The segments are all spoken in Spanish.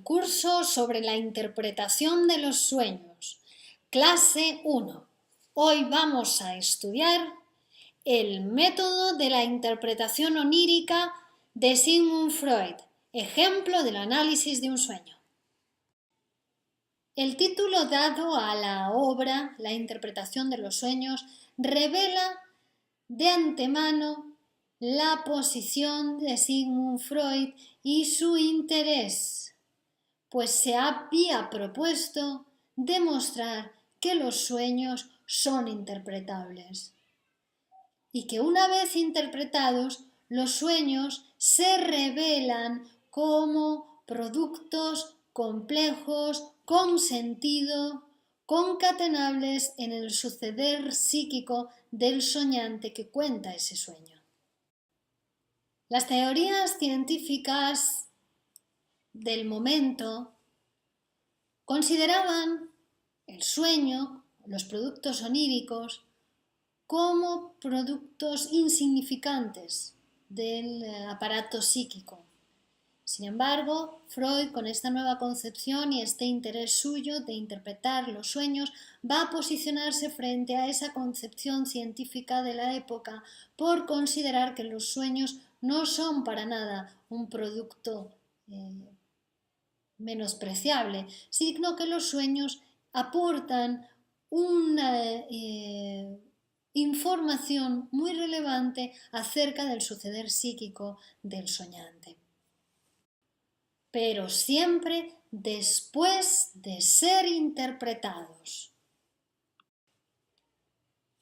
curso sobre la interpretación de los sueños. Clase 1. Hoy vamos a estudiar el método de la interpretación onírica de Sigmund Freud, ejemplo del análisis de un sueño. El título dado a la obra, La interpretación de los sueños, revela de antemano la posición de Sigmund Freud y su interés, pues se había propuesto demostrar que los sueños son interpretables y que una vez interpretados, los sueños se revelan como productos complejos, con sentido, concatenables en el suceder psíquico del soñante que cuenta ese sueño. Las teorías científicas del momento consideraban el sueño, los productos oníricos, como productos insignificantes del aparato psíquico. Sin embargo, Freud, con esta nueva concepción y este interés suyo de interpretar los sueños, va a posicionarse frente a esa concepción científica de la época por considerar que los sueños no son para nada un producto menospreciable, sino que los sueños aportan una información muy relevante acerca del suceder psíquico del soñante. Pero siempre después de ser interpretados.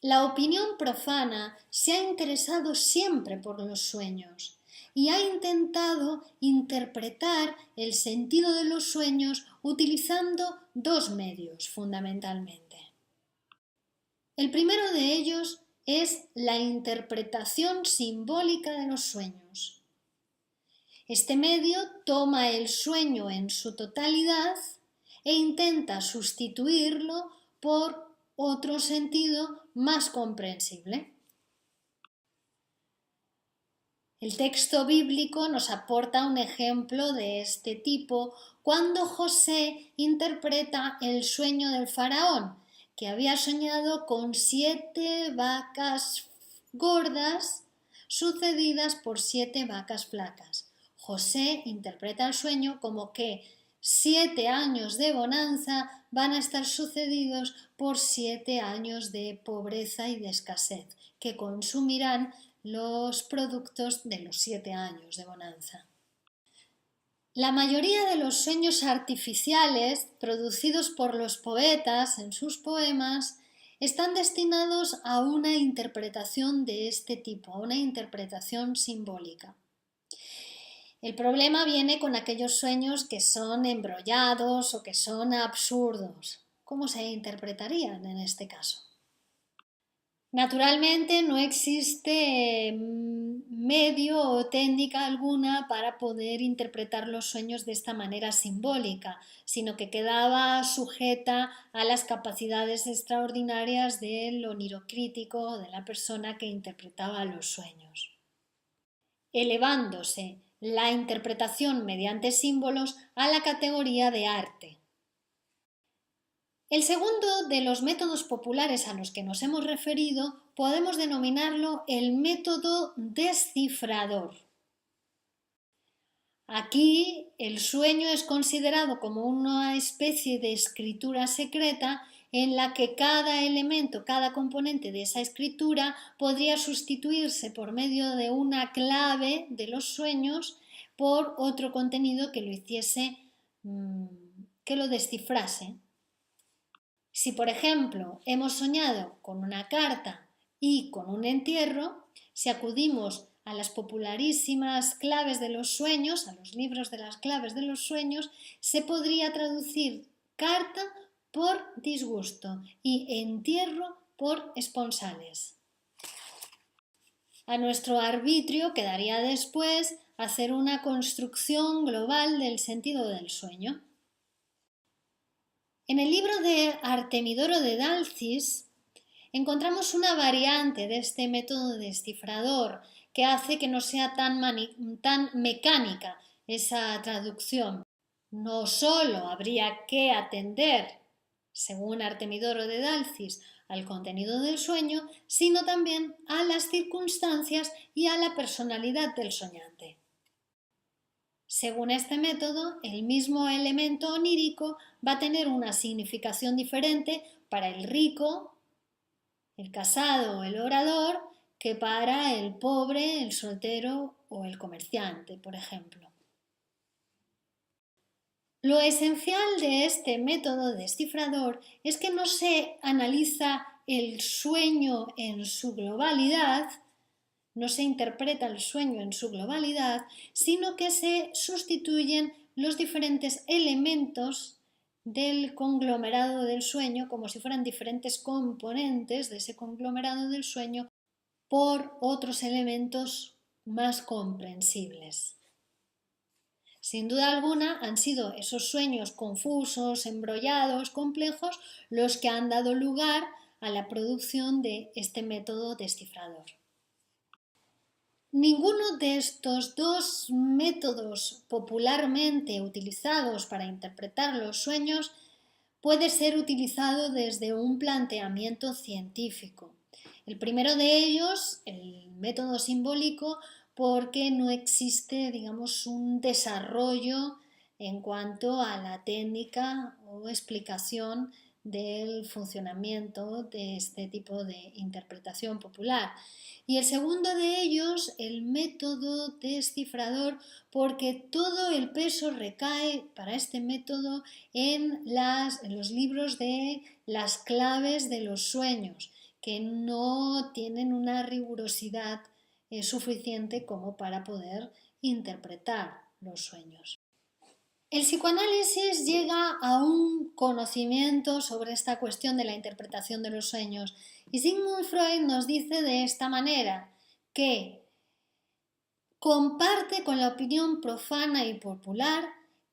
La opinión profana se ha interesado siempre por los sueños y ha intentado interpretar el sentido de los sueños utilizando dos medios fundamentalmente. El primero de ellos es la interpretación simbólica de los sueños. Este medio toma el sueño en su totalidad e intenta sustituirlo por otro sentido más comprensible. El texto bíblico nos aporta un ejemplo de este tipo cuando José interpreta el sueño del faraón, que había soñado con 7 vacas gordas sucedidas por 7 vacas flacas. José interpreta el sueño como que 7 años de bonanza van a estar sucedidos por 7 años de pobreza y de escasez, que consumirán los productos de los 7 años de bonanza. La mayoría de los sueños artificiales producidos por los poetas en sus poemas están destinados a una interpretación de este tipo, a una interpretación simbólica. El problema viene con aquellos sueños que son embrollados o que son absurdos. ¿Cómo se interpretarían en este caso? Naturalmente no existe medio o técnica alguna para poder interpretar los sueños de esta manera simbólica, sino que quedaba sujeta a las capacidades extraordinarias del onirocrítico, de la persona que interpretaba los sueños, elevándose la interpretación mediante símbolos a la categoría de arte. El segundo de los métodos populares a los que nos hemos referido podemos denominarlo el método descifrador. Aquí el sueño es considerado como una especie de escritura secreta en la que cada elemento, cada componente de esa escritura podría sustituirse por medio de una clave de los sueños por otro contenido que lo hiciese, que lo descifrase. Si, por ejemplo, hemos soñado con una carta y con un entierro, si acudimos a las popularísimas claves de los sueños, a los libros de las claves de los sueños, se podría traducir carta por disgusto y entierro por esponsales. A nuestro arbitrio quedaría después hacer una construcción global del sentido del sueño. En el libro de Artemidoro de Dalcis encontramos una variante de este método descifrador que hace que no sea tan mecánica esa traducción. no solo habría que atender, según Artemidoro de Dalcis, al contenido del sueño, sino también a las circunstancias y a la personalidad del soñante. Según este método, el mismo elemento onírico va a tener una significación diferente para el rico, el casado o el orador, que para el pobre, el soltero o el comerciante, por ejemplo. Lo esencial de este método descifrador es que no se analiza el sueño en su globalidad, no se interpreta el sueño en su globalidad, sino que se sustituyen los diferentes elementos del conglomerado del sueño, como si fueran diferentes componentes de ese conglomerado del sueño, por otros elementos más comprensibles. Sin duda alguna han sido esos sueños confusos, embrollados, complejos, los que han dado lugar a la producción de este método descifrador. Ninguno de estos dos métodos popularmente utilizados para interpretar los sueños puede ser utilizado desde un planteamiento científico. El primero de ellos, el método simbólico, porque no existe, digamos, un desarrollo en cuanto a la técnica o explicación del funcionamiento de este tipo de interpretación popular. Y el segundo de ellos, el método descifrador, porque todo el peso recae para este método en los libros de las claves de los sueños, que no tienen una rigurosidad suficiente como para poder interpretar los sueños. El psicoanálisis llega a un conocimiento sobre esta cuestión de la interpretación de los sueños y Sigmund Freud nos dice de esta manera que comparte con la opinión profana y popular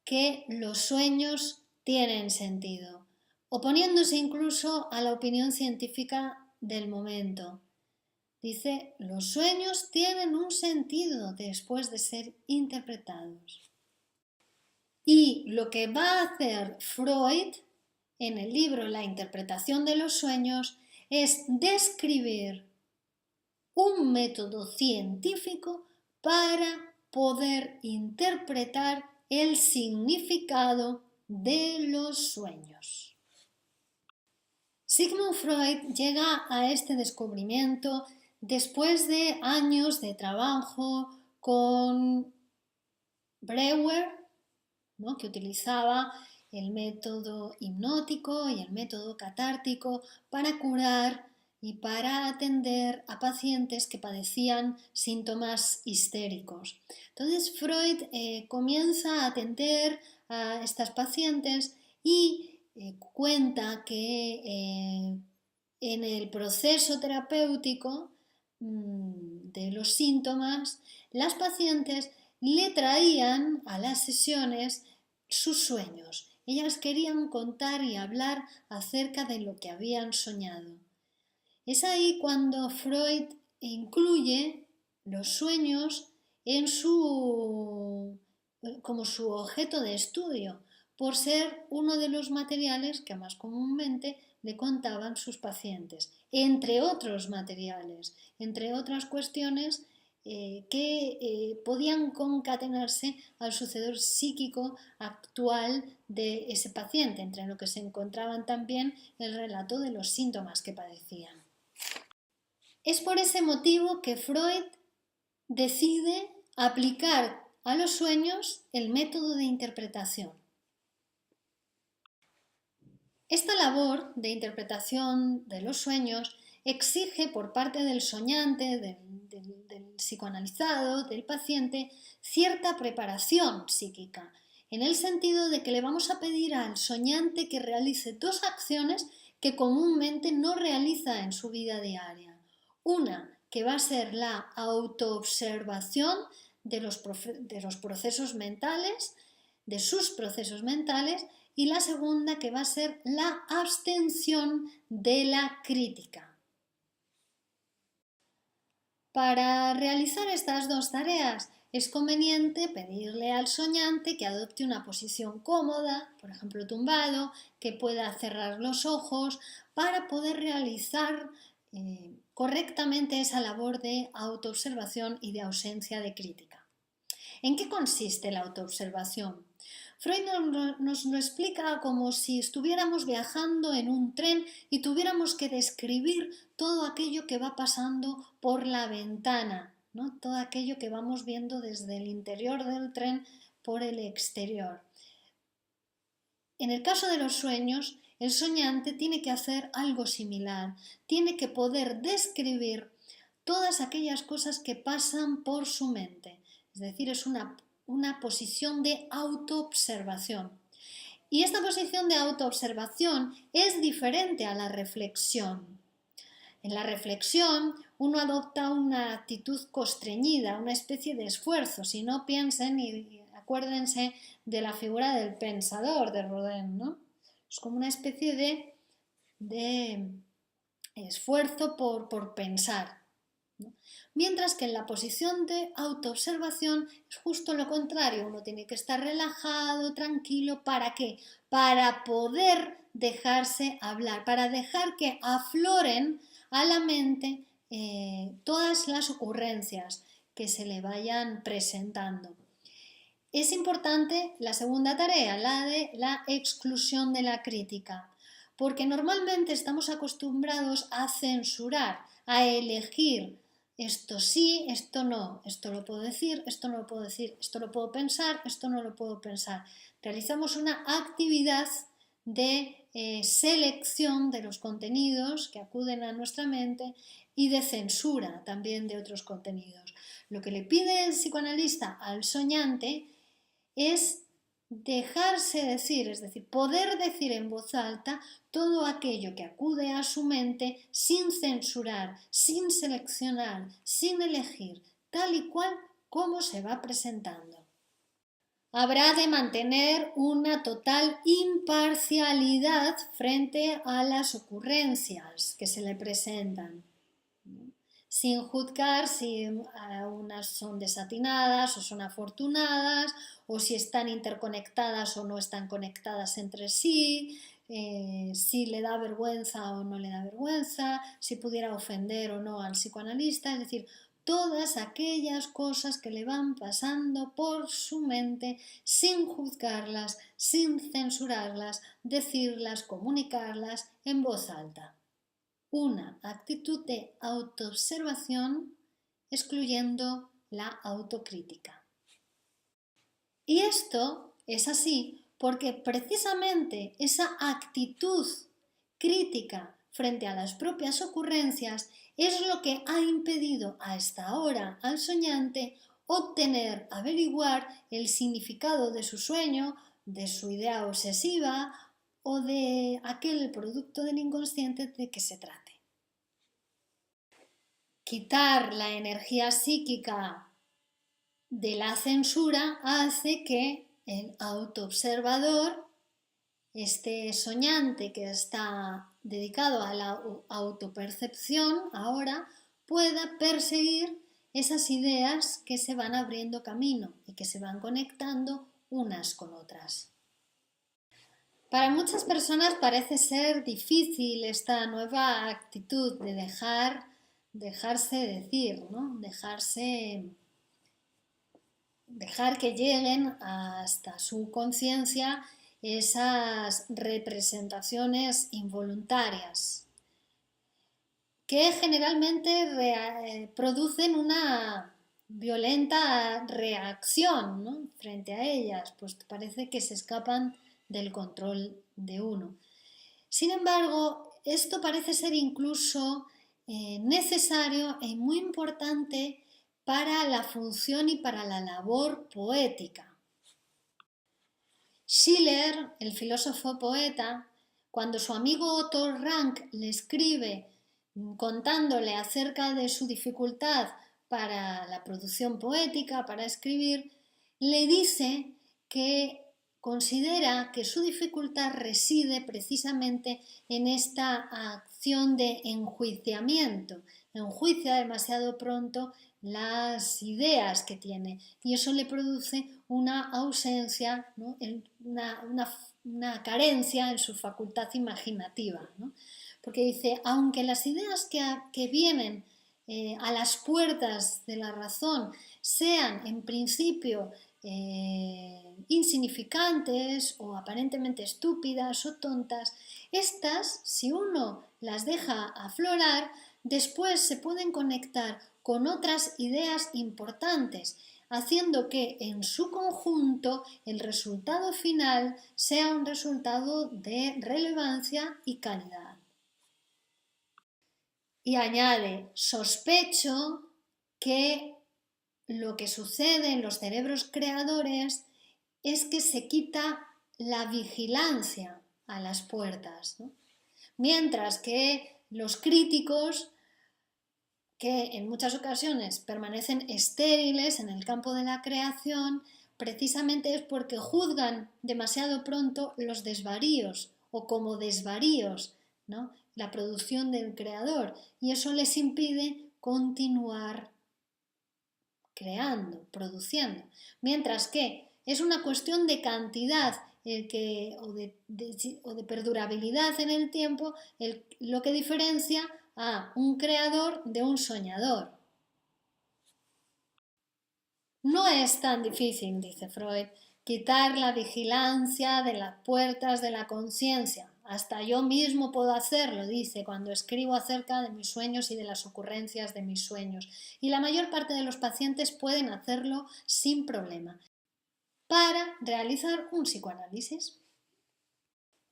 que los sueños tienen sentido, oponiéndose incluso a la opinión científica del momento. Dice, los sueños tienen un sentido después de ser interpretados. Y lo que va a hacer Freud en el libro La interpretación de los sueños es describir un método científico para poder interpretar el significado de los sueños. Sigmund Freud llega a este descubrimiento después de años de trabajo con Breuer, ¿no?, que utilizaba el método hipnótico y el método catártico para curar y para atender a pacientes que padecían síntomas histéricos. Entonces Freud comienza a atender a estas pacientes y cuenta que en el proceso terapéutico de los síntomas, las pacientes le traían a las sesiones sus sueños. Ellas querían contar y hablar acerca de lo que habían soñado. Es ahí cuando Freud incluye los sueños como su objeto de estudio, por ser uno de los materiales que más comúnmente le contaban sus pacientes, entre otros materiales, entre otras cuestiones que podían concatenarse al suceder psíquico actual de ese paciente, entre lo que se encontraban también el relato de los síntomas que padecían. Es por ese motivo que Freud decide aplicar a los sueños el método de interpretación. Esta labor de interpretación de los sueños exige por parte del soñante, del psicoanalizado, del paciente, cierta preparación psíquica, en el sentido de que le vamos a pedir al soñante que realice dos acciones que comúnmente no realiza en su vida diaria. Una, que va a ser la autoobservación de los procesos mentales, de sus procesos mentales, y la segunda, que va a ser la abstención de la crítica. Para realizar estas dos tareas es conveniente pedirle al soñante que adopte una posición cómoda, por ejemplo tumbado, que pueda cerrar los ojos para poder realizar correctamente esa labor de autoobservación y de ausencia de crítica. ¿En qué consiste la autoobservación? Freud nos lo explica como si estuviéramos viajando en un tren y tuviéramos que describir todo aquello que va pasando por la ventana, ¿no? Todo aquello que vamos viendo desde el interior del tren por el exterior. En el caso de los sueños, el soñante tiene que hacer algo similar, tiene que poder describir todas aquellas cosas que pasan por su mente. Es decir, es una posición de autoobservación. Y esta posición de autoobservación es diferente a la reflexión. En la reflexión uno adopta una actitud constreñida, una especie de esfuerzo. Si no, piensen y acuérdense de la figura del pensador de Rodin, ¿no? Es como una especie de esfuerzo por pensar, ¿no? Mientras que en la posición de autoobservación es justo lo contrario, uno tiene que estar relajado, tranquilo, ¿para qué? Para poder dejarse hablar, para dejar que afloren a la mente todas las ocurrencias que se le vayan presentando. Es importante la segunda tarea, la de la exclusión de la crítica, porque normalmente estamos acostumbrados a censurar, a elegir esto sí, esto no, esto lo puedo decir, esto no lo puedo decir, esto lo puedo pensar, esto no lo puedo pensar. Realizamos una actividad de selección de los contenidos que acuden a nuestra mente y de censura también de otros contenidos. Lo que le pide el psicoanalista al soñante es dejarse decir, es decir, poder decir en voz alta todo aquello que acude a su mente sin censurar, sin seleccionar, sin elegir, tal y cual como se va presentando. Habrá de mantener una total imparcialidad frente a las ocurrencias que se le presentan, sin juzgar si unas son desatinadas o son afortunadas, o si están interconectadas o no están conectadas entre sí, si le da vergüenza o no le da vergüenza, si pudiera ofender o no al psicoanalista, es decir, todas aquellas cosas que le van pasando por su mente sin juzgarlas, sin censurarlas, decirlas, comunicarlas en voz alta. Una actitud de autoobservación excluyendo la autocrítica. Y esto es así porque precisamente esa actitud crítica frente a las propias ocurrencias es lo que ha impedido hasta ahora al soñante obtener, averiguar el significado de su sueño, de su idea obsesiva o de aquel producto del inconsciente de que se trate. Quitar la energía psíquica de la censura hace que el autoobservador, este soñante que está dedicado a la autopercepción, ahora pueda perseguir esas ideas que se van abriendo camino y que se van conectando unas con otras. Para muchas personas parece ser difícil esta nueva actitud de dejarse decir, ¿no? Dejar que lleguen hasta su conciencia esas representaciones involuntarias que generalmente producen una violenta reacción, ¿no? Frente a ellas, pues parece que se escapan del control de uno. Sin embargo, esto parece ser incluso necesario y muy importante para la función y para la labor poética. Schiller, el filósofo poeta, cuando su amigo Otto Rank le escribe contándole acerca de su dificultad para la producción poética, para escribir, le dice que considera que su dificultad reside precisamente en esta acción de enjuiciamiento. Enjuicia demasiado pronto las ideas que tiene y eso le produce una ausencia, ¿no? una carencia en su facultad imaginativa, ¿no? Porque dice, aunque las ideas que vienen a las puertas de la razón sean en principio insignificantes o aparentemente estúpidas o tontas, estas, si uno las deja aflorar, después se pueden conectar con otras ideas importantes, haciendo que en su conjunto el resultado final sea un resultado de relevancia y calidad. Y añade, sospecho que lo que sucede en los cerebros creadores es que se quita la vigilancia a las puertas, ¿no? Mientras que los críticos, que en muchas ocasiones permanecen estériles en el campo de la creación, precisamente es porque juzgan demasiado pronto los desvaríos o como desvaríos, ¿no? La producción del creador, y eso les impide continuar creando, produciendo. Mientras que es una cuestión de cantidad o de perdurabilidad en el tiempo lo que diferencia a un creador de un soñador. No es tan difícil, dice Freud, quitar la vigilancia de las puertas de la conciencia. Hasta yo mismo puedo hacerlo, dice, cuando escribo acerca de mis sueños y de las ocurrencias de mis sueños. Y la mayor parte de los pacientes pueden hacerlo sin problema para realizar un psicoanálisis.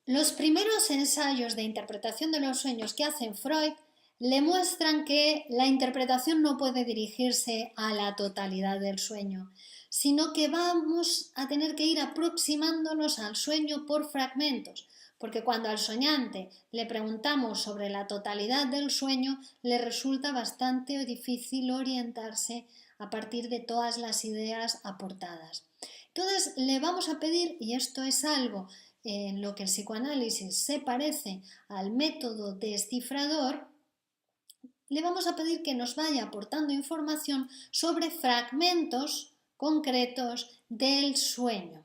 Los primeros ensayos de interpretación de los sueños que hace Freud le muestran que la interpretación no puede dirigirse a la totalidad del sueño, sino que vamos a tener que ir aproximándonos al sueño por fragmentos, porque cuando al soñante le preguntamos sobre la totalidad del sueño, le resulta bastante difícil orientarse a partir de todas las ideas aportadas. Entonces le vamos a pedir, y esto es algo en lo que el psicoanálisis se parece al método descifrador, le vamos a pedir que nos vaya aportando información sobre fragmentos concretos del sueño.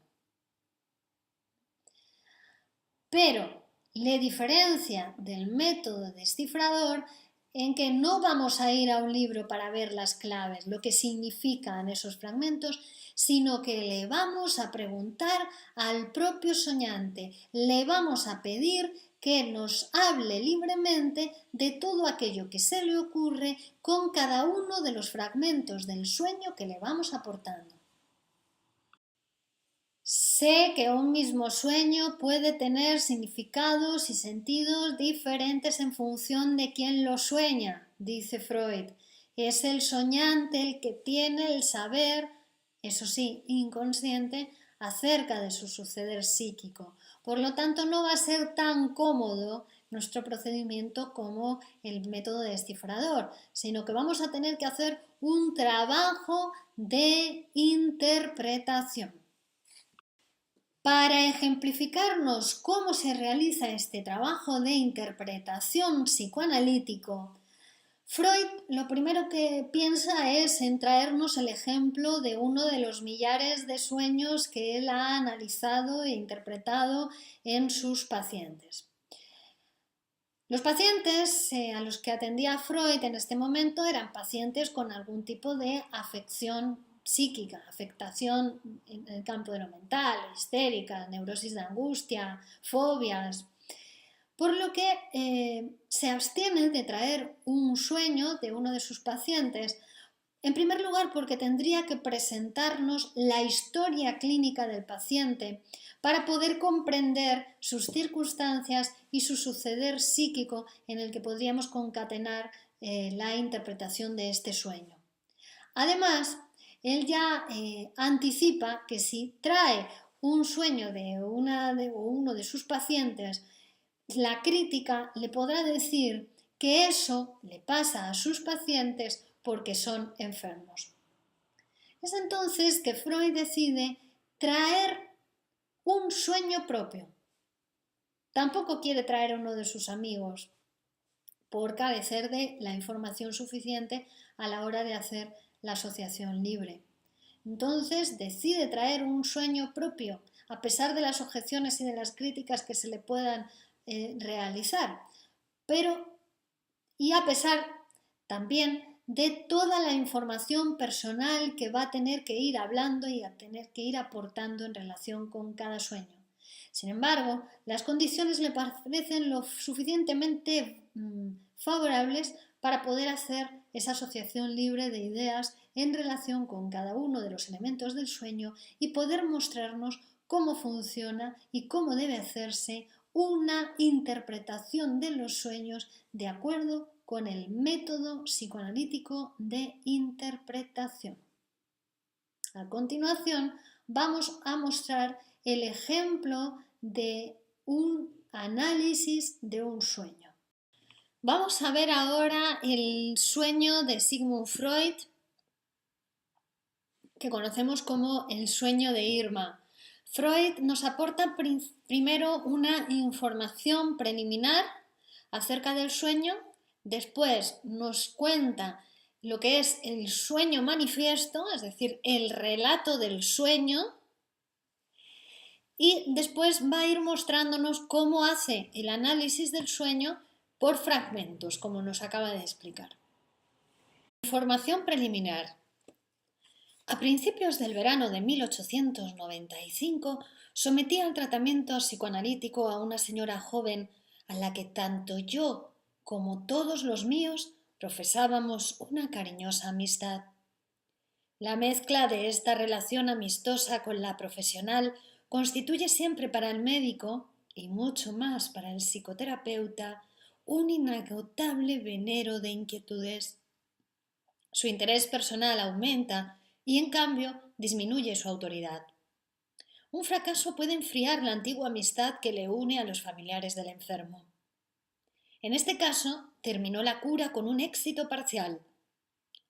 Pero le diferencia del método descifrador en que no vamos a ir a un libro para ver las claves, lo que significan esos fragmentos, sino que le vamos a preguntar al propio soñante, le vamos a pedir que nos hable libremente de todo aquello que se le ocurre con cada uno de los fragmentos del sueño que le vamos aportando. Sé que un mismo sueño puede tener significados y sentidos diferentes en función de quién lo sueña, dice Freud. Es el soñante el que tiene el saber, eso sí, inconsciente, acerca de su suceder psíquico. Por lo tanto, no va a ser tan cómodo nuestro procedimiento como el método descifrador, sino que vamos a tener que hacer un trabajo de interpretación. Para ejemplificarnos cómo se realiza este trabajo de interpretación psicoanalítico, Freud lo primero que piensa es en traernos el ejemplo de uno de los millares de sueños que él ha analizado e interpretado en sus pacientes. Los pacientes a los que atendía Freud en este momento eran pacientes con algún tipo de afección psíquica, afectación en el campo de lo mental, histérica, neurosis de angustia, fobias, por lo que se abstiene de traer un sueño de uno de sus pacientes, en primer lugar porque tendría que presentarnos la historia clínica del paciente para poder comprender sus circunstancias y su suceder psíquico en el que podríamos concatenar la interpretación de este sueño. Además, él ya anticipa que si trae un sueño de uno de sus pacientes, la crítica le podrá decir que eso le pasa a sus pacientes porque son enfermos. Es entonces que Freud decide traer un sueño propio. Tampoco quiere traer a uno de sus amigos por carecer de la información suficiente a la hora de hacer la asociación libre. Entonces decide traer un sueño propio, a pesar de las objeciones y de las críticas que se le puedan realizar, y a pesar también de toda la información personal que va a tener que ir hablando y a tener que ir aportando en relación con cada sueño. Sin embargo, las condiciones le parecen lo suficientemente favorables para poder hacer esa asociación libre de ideas en relación con cada uno de los elementos del sueño y poder mostrarnos cómo funciona y cómo debe hacerse una interpretación de los sueños de acuerdo con el método psicoanalítico de interpretación. A continuación, vamos a mostrar el ejemplo de un análisis de un sueño. Vamos a ver ahora el sueño de Sigmund Freud, que conocemos como el sueño de Irma. Freud nos aporta primero una información preliminar acerca del sueño, después nos cuenta lo que es el sueño manifiesto, es decir, el relato del sueño, y después va a ir mostrándonos cómo hace el análisis del sueño por fragmentos, como nos acaba de explicar. Información preliminar. A principios del verano de 1895 sometí al tratamiento psicoanalítico a una señora joven a la que tanto yo como todos los míos profesábamos una cariñosa amistad. La mezcla de esta relación amistosa con la profesional constituye siempre para el médico, y mucho más para el psicoterapeuta, un inagotable venero de inquietudes. Su interés personal aumenta y, en cambio, disminuye su autoridad. Un fracaso puede enfriar la antigua amistad que le une a los familiares del enfermo. En este caso, terminó la cura con un éxito parcial.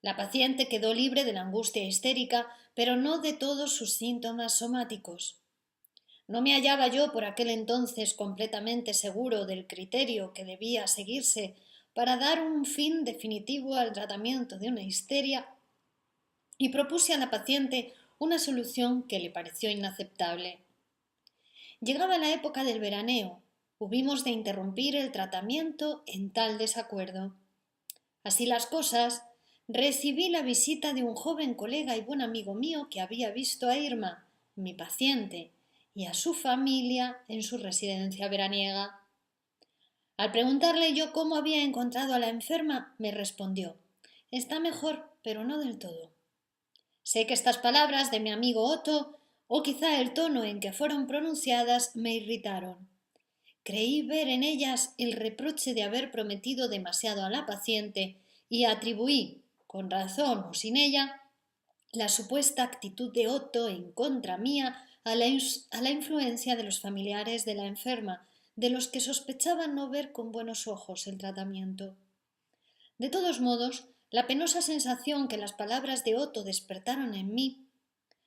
La paciente quedó libre de la angustia histérica, pero no de todos sus síntomas somáticos. No me hallaba yo por aquel entonces completamente seguro del criterio que debía seguirse para dar un fin definitivo al tratamiento de una histeria y propuse a la paciente una solución que le pareció inaceptable. Llegaba la época del veraneo. Hubimos de interrumpir el tratamiento en tal desacuerdo. Así las cosas, recibí la visita de un joven colega y buen amigo mío que había visto a Irma, mi paciente, y a su familia en su residencia veraniega. Al preguntarle yo cómo había encontrado a la enferma, me respondió: «Está mejor, pero no del todo». Sé que estas palabras de mi amigo Otto, o quizá el tono en que fueron pronunciadas, me irritaron. Creí ver en ellas el reproche de haber prometido demasiado a la paciente y atribuí, con razón o sin ella, la supuesta actitud de Otto en contra mía a la influencia de los familiares de la enferma, de los que sospechaban no ver con buenos ojos el tratamiento. De todos modos, la penosa sensación que las palabras de Otto despertaron en mí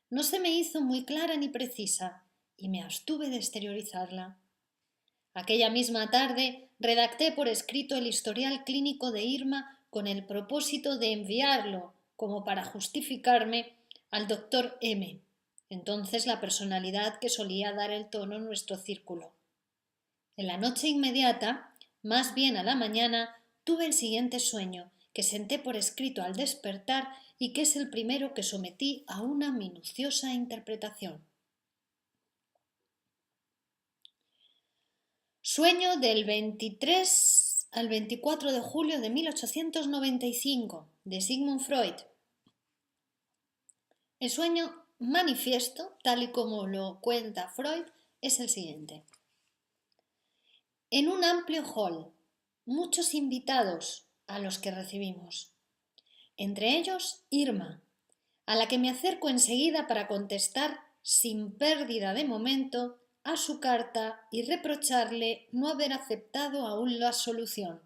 no se me hizo muy clara ni precisa, y me abstuve de exteriorizarla. Aquella misma tarde redacté por escrito el historial clínico de Irma con el propósito de enviarlo, como para justificarme, al doctor M., entonces la personalidad que solía dar el tono en nuestro círculo. En la noche inmediata, más bien a la mañana, tuve el siguiente sueño, que senté por escrito al despertar y que es el primero que sometí a una minuciosa interpretación. Sueño del 23 al 24 de julio de 1895, de Sigmund Freud. El sueño manifiesto, tal y como lo cuenta Freud, es el siguiente. En un amplio hall, muchos invitados a los que recibimos. Entre ellos, Irma, a la que me acerco enseguida para contestar, sin pérdida de momento, a su carta y reprocharle no haber aceptado aún la solución.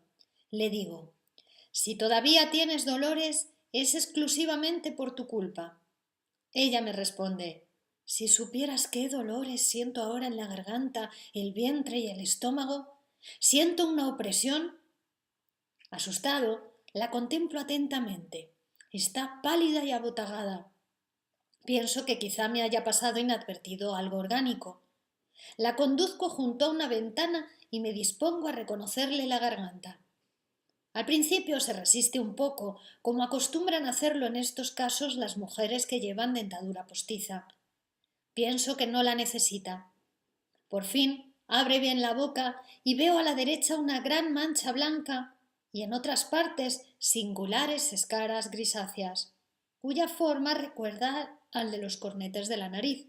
Le digo: «Si todavía tienes dolores, es exclusivamente por tu culpa». Ella me responde: «Si supieras qué dolores siento ahora en la garganta, el vientre y el estómago. Siento una opresión». Asustado, la contemplo atentamente. Está pálida y abotagada. Pienso que quizá me haya pasado inadvertido algo orgánico. La conduzco junto a una ventana y me dispongo a reconocerle la garganta. Al principio se resiste un poco, como acostumbran hacerlo en estos casos las mujeres que llevan dentadura postiza. Pienso que no la necesita. Por fin abre bien la boca y veo a la derecha una gran mancha blanca y en otras partes singulares escaras grisáceas, cuya forma recuerda al de los cornetes de la nariz.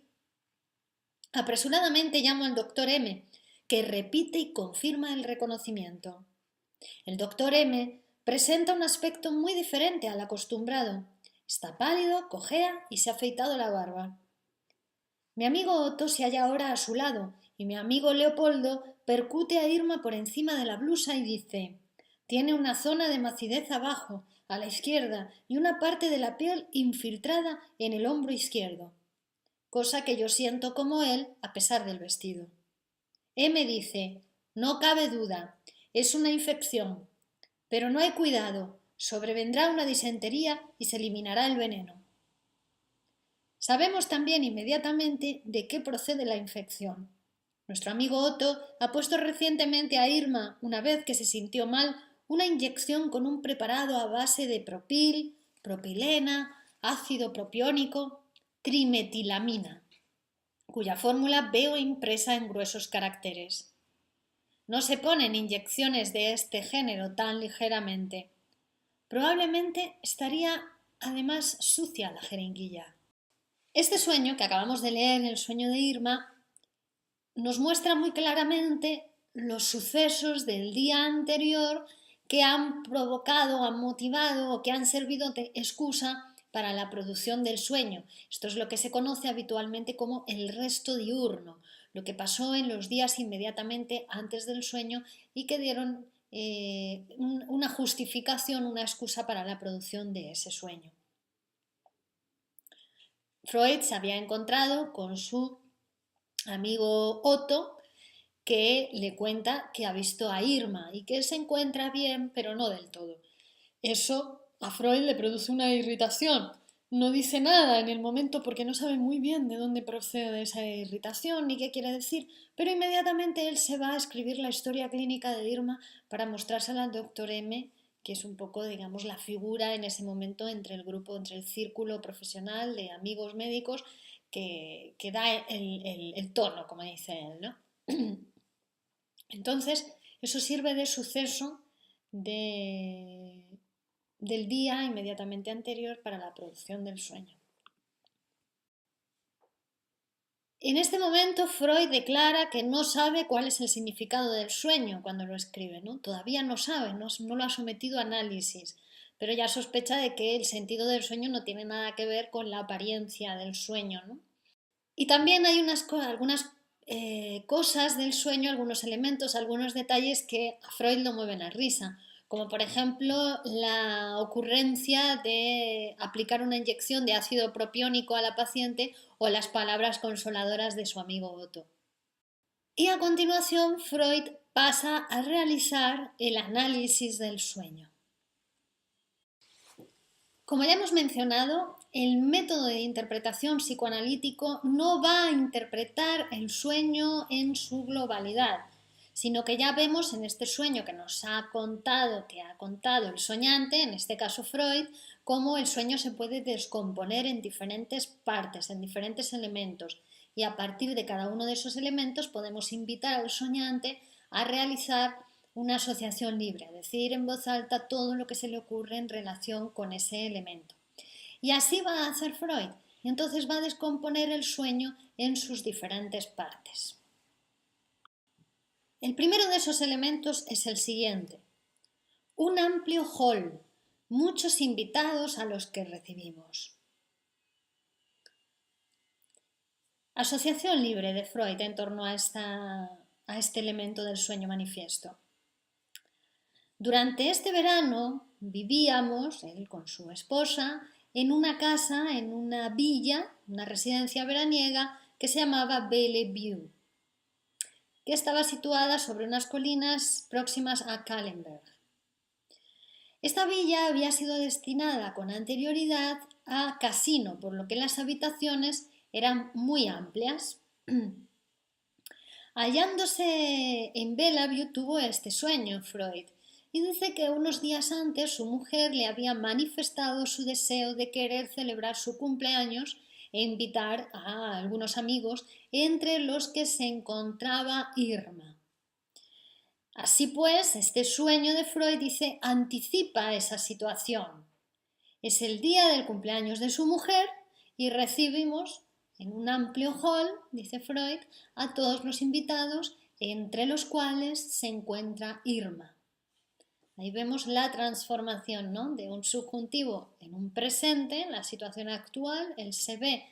Apresuradamente llamo al doctor M, que repite y confirma el reconocimiento. El doctor M presenta un aspecto muy diferente al acostumbrado. Está pálido, cojea y se ha afeitado la barba. Mi amigo Otto se halla ahora a su lado y mi amigo Leopoldo percute a Irma por encima de la blusa y dice: tiene una zona de macidez abajo, a la izquierda, y una parte de la piel infiltrada en el hombro izquierdo, cosa que yo siento como él a pesar del vestido. M dice: no cabe duda, es una infección, pero no hay cuidado, sobrevendrá una disentería y se eliminará el veneno. Sabemos también inmediatamente de qué procede la infección. Nuestro amigo Otto ha puesto recientemente a Irma, una vez que se sintió mal, una inyección con un preparado a base de propil, propilena, ácido propiónico, trimetilamina, cuya fórmula veo impresa en gruesos caracteres. No se ponen inyecciones de este género tan ligeramente. Probablemente estaría además sucia la jeringuilla. Este sueño que acabamos de leer, el sueño de Irma, nos muestra muy claramente los sucesos del día anterior que han provocado, han motivado o que han servido de excusa para la producción del sueño. Esto es lo que se conoce habitualmente como el resto diurno, lo que pasó en los días inmediatamente antes del sueño y que dieron una justificación, una excusa para la producción de ese sueño. Freud se había encontrado con su amigo Otto, que le cuenta que ha visto a Irma y que se encuentra bien, pero no del todo. Eso a Freud le produce una irritación. No dice nada en el momento porque no sabe muy bien de dónde procede esa irritación ni qué quiere decir, pero inmediatamente él se va a escribir la historia clínica de Irma para mostrársela al doctor M, que es un poco, digamos, la figura en ese momento entre el grupo, entre el círculo profesional de amigos médicos que da el tono, como dice él, ¿no? Entonces, eso sirve de suceso del día inmediatamente anterior para la producción del sueño. En este momento Freud declara que no sabe cuál es el significado del sueño cuando lo escribe, ¿no? Todavía no sabe, no lo ha sometido a análisis, pero ya sospecha de que el sentido del sueño no tiene nada que ver con la apariencia del sueño, ¿no? Y también hay algunas cosas del sueño, algunos elementos, algunos detalles que a Freud lo mueven a risa, como por ejemplo la ocurrencia de aplicar una inyección de ácido propiónico a la paciente o las palabras consoladoras de su amigo Otto. Y a continuación Freud pasa a realizar el análisis del sueño. Como ya hemos mencionado, el método de interpretación psicoanalítico no va a interpretar el sueño en su globalidad, sino que ya vemos en este sueño que nos ha contado, el soñante, en este caso Freud, cómo el sueño se puede descomponer en diferentes partes, en diferentes elementos, y a partir de cada uno de esos elementos podemos invitar al soñante a realizar una asociación libre, a decir en voz alta todo lo que se le ocurre en relación con ese elemento. Y así va a hacer Freud. Y entonces va a descomponer el sueño en sus diferentes partes. El primero de esos elementos es el siguiente: un amplio hall, muchos invitados a los que recibimos. Asociación libre de Freud en torno a este elemento del sueño manifiesto. Durante este verano vivíamos, él con su esposa, en una casa, en una villa, una residencia veraniega que se llamaba Bellevue, que estaba situada sobre unas colinas próximas a Kahlenberg. Esta villa había sido destinada con anterioridad a casino, por lo que las habitaciones eran muy amplias. Hallándose en Bellevue tuvo este sueño Freud y dice que unos días antes su mujer le había manifestado su deseo de querer celebrar su cumpleaños e invitar a algunos amigos, entre los que se encontraba Irma. Así pues, este sueño de Freud dice anticipa esa situación. Es el día del cumpleaños de su mujer y recibimos en un amplio hall, dice Freud, a todos los invitados, entre los cuales se encuentra Irma. Ahí vemos la transformación, ¿no?, de un subjuntivo en un presente, en la situación actual, él se ve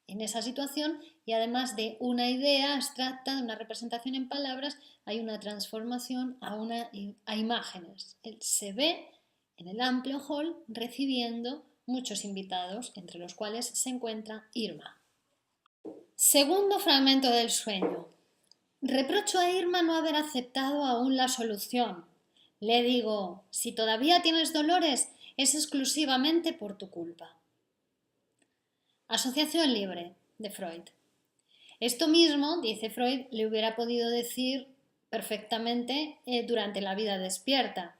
en esa situación y además de una idea abstracta, de una representación en palabras, hay una transformación a imágenes. Él se ve en el amplio hall recibiendo muchos invitados, entre los cuales se encuentra Irma. Segundo fragmento del sueño. Reprocho a Irma no haber aceptado aún la solución. Le digo, si todavía tienes dolores, es exclusivamente por tu culpa. Asociación libre, de Freud. Esto mismo, dice Freud, le hubiera podido decir perfectamente durante la vida despierta.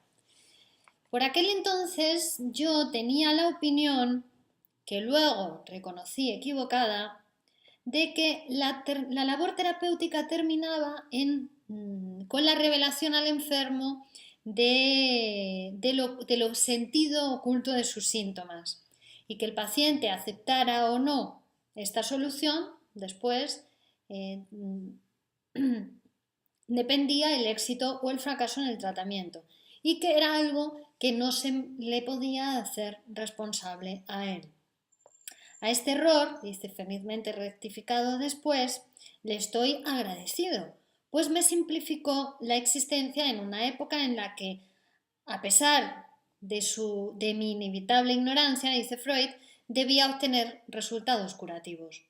Por aquel entonces yo tenía la opinión, que luego reconocí equivocada, de que la labor terapéutica terminaba con la revelación al enfermo de lo sentido oculto de sus síntomas y que el paciente aceptara o no esta solución, después dependía el éxito o el fracaso en el tratamiento y que era algo que no se le podía hacer responsable a él. A este error, dice felizmente rectificado después, le estoy agradecido, pues me simplificó la existencia en una época en la que, a pesar de mi inevitable ignorancia, dice Freud, debía obtener resultados curativos.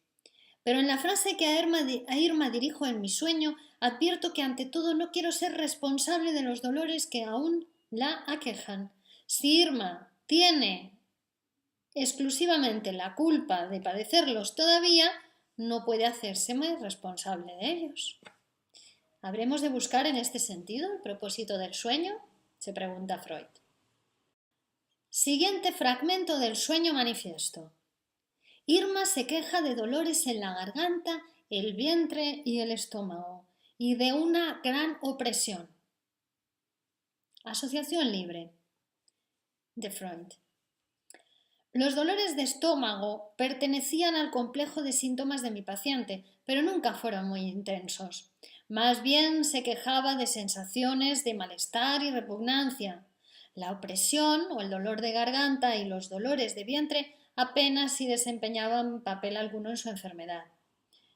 Pero en la frase que a Irma dirijo en mi sueño, advierto que ante todo no quiero ser responsable de los dolores que aún la aquejan. Si Irma tiene exclusivamente la culpa de padecerlos todavía, no puede hacérseme responsable de ellos. ¿Habremos de buscar en este sentido el propósito del sueño?, se pregunta Freud. Siguiente fragmento del sueño manifiesto. Irma se queja de dolores en la garganta, el vientre y el estómago, y de una gran opresión. Asociación libre, de Freud. Los dolores de estómago pertenecían al complejo de síntomas de mi paciente, pero nunca fueron muy intensos. Más bien se quejaba de sensaciones de malestar y repugnancia. La opresión o el dolor de garganta y los dolores de vientre apenas si desempeñaban papel alguno en su enfermedad.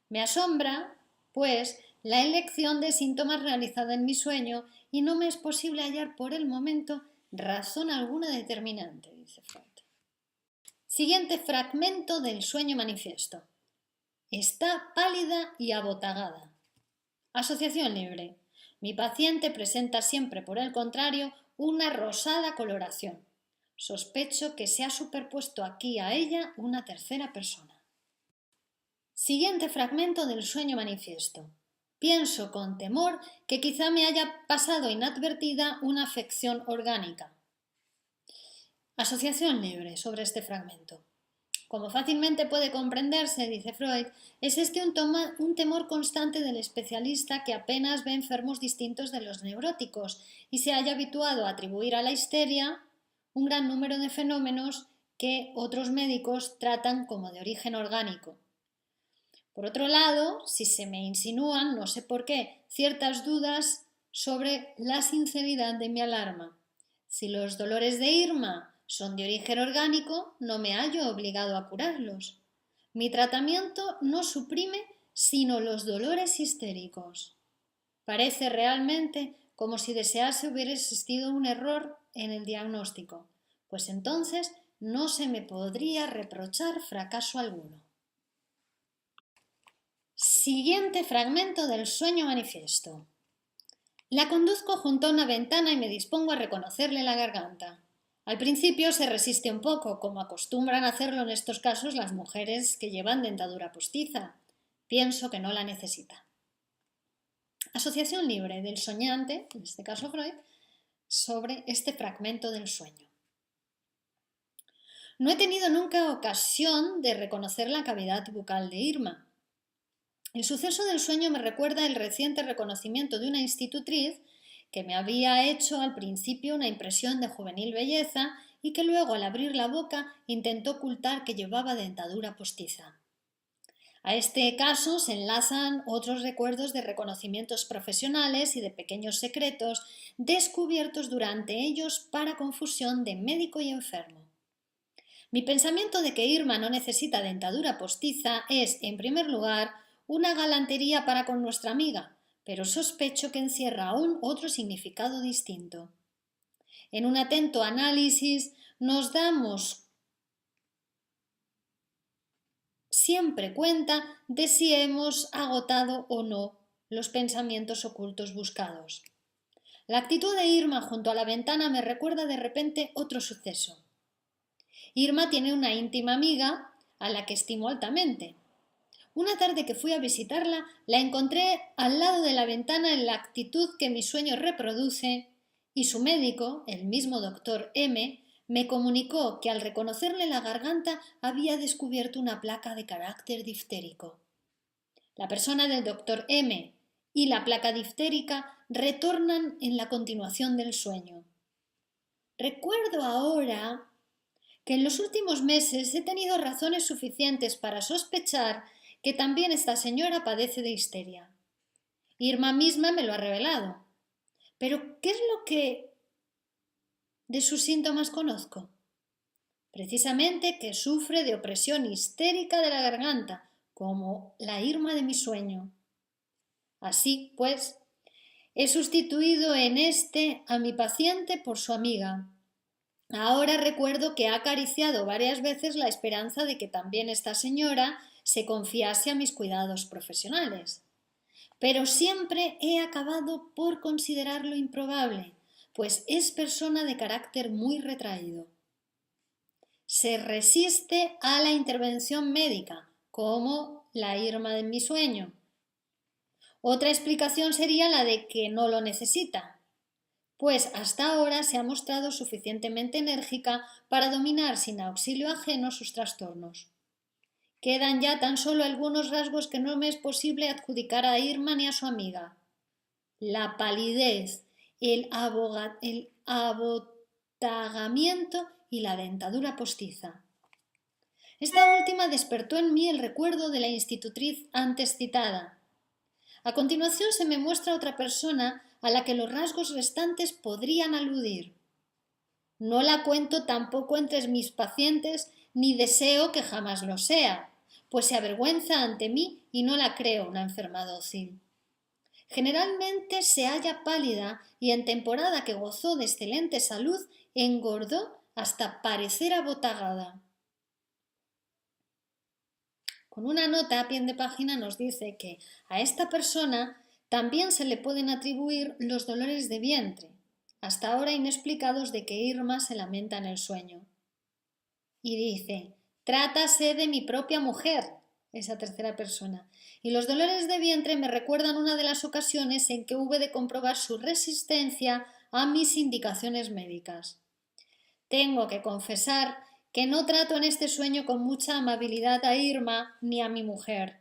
Me asombra, pues, la elección de síntomas realizada en mi sueño y no me es posible hallar por el momento razón alguna determinante, dice Freud. Siguiente fragmento del sueño manifiesto. Está pálida y abotagada. Asociación libre. Mi paciente presenta siempre, por el contrario, una rosada coloración. Sospecho que se ha superpuesto aquí a ella una tercera persona. Siguiente fragmento del sueño manifiesto. Pienso con temor que quizá me haya pasado inadvertida una afección orgánica. Asociación libre sobre este fragmento. Como fácilmente puede comprenderse, dice Freud, es este un temor constante del especialista que apenas ve enfermos distintos de los neuróticos y se haya habituado a atribuir a la histeria un gran número de fenómenos que otros médicos tratan como de origen orgánico. Por otro lado, si se me insinúan, no sé por qué, ciertas dudas sobre la sinceridad de mi alarma. Si los dolores de Irma son de origen orgánico, no me hallo obligado a curarlos. Mi tratamiento no suprime sino los dolores histéricos. Parece realmente como si desease hubiera existido un error en el diagnóstico, pues entonces no se me podría reprochar fracaso alguno. Siguiente fragmento del sueño manifiesto. La conduzco junto a una ventana y me dispongo a reconocerle la garganta. Al principio se resiste un poco, como acostumbran hacerlo en estos casos las mujeres que llevan dentadura postiza. Pienso que no la necesita. Asociación libre del soñante, en este caso Freud, sobre este fragmento del sueño. No he tenido nunca ocasión de reconocer la cavidad bucal de Irma. El suceso del sueño me recuerda el reciente reconocimiento de una institutriz que me había hecho al principio una impresión de juvenil belleza y que luego al abrir la boca intentó ocultar que llevaba dentadura postiza. A este caso se enlazan otros recuerdos de reconocimientos profesionales y de pequeños secretos descubiertos durante ellos para confusión de médico y enfermo. Mi pensamiento de que Irma no necesita dentadura postiza es, en primer lugar, una galantería para con nuestra amiga, pero sospecho que encierra aún otro significado distinto. En un atento análisis nos damos siempre cuenta de si hemos agotado o no los pensamientos ocultos buscados. La actitud de Irma junto a la ventana me recuerda de repente otro suceso. Irma tiene una íntima amiga a la que estimo altamente. Una tarde que fui a visitarla, la encontré al lado de la ventana en la actitud que mi sueño reproduce y su médico, el mismo doctor M, me comunicó que al reconocerle la garganta había descubierto una placa de carácter diftérico. La persona del doctor M y la placa diftérica retornan en la continuación del sueño. Recuerdo ahora que en los últimos meses he tenido razones suficientes para sospechar que también esta señora padece de histeria. Irma misma me lo ha revelado. Pero, ¿qué es lo que de sus síntomas conozco? Precisamente que sufre de opresión histérica de la garganta, como la Irma de mi sueño. Así, pues, he sustituido en a mi paciente por su amiga. Ahora recuerdo que ha acariciado varias veces la esperanza de que también esta señora se confiase a mis cuidados profesionales. Pero siempre he acabado por considerarlo improbable, pues es persona de carácter muy retraído. Se resiste a la intervención médica, como la Irma de mi sueño. Otra explicación sería la de que no lo necesita, pues hasta ahora se ha mostrado suficientemente enérgica para dominar sin auxilio ajeno sus trastornos. Quedan ya tan solo algunos rasgos que no me es posible adjudicar a Irma ni a su amiga. La palidez, el abotagamiento y la dentadura postiza. Esta última despertó en mí el recuerdo de la institutriz antes citada. A continuación se me muestra otra persona a la que los rasgos restantes podrían aludir. No la cuento tampoco entre mis pacientes ni deseo que jamás lo sea, pues se avergüenza ante mí y no la creo una enferma dócil. Generalmente se halla pálida y en temporada que gozó de excelente salud engordó hasta parecer abotagada. Con una nota a pie de página nos dice que a esta persona también se le pueden atribuir los dolores de vientre, hasta ahora inexplicados de que Irma se lamenta en el sueño. Y dice, trátase de mi propia mujer, esa tercera persona, y los dolores de vientre me recuerdan una de las ocasiones en que hube de comprobar su resistencia a mis indicaciones médicas. Tengo que confesar que no trato en este sueño con mucha amabilidad a Irma ni a mi mujer,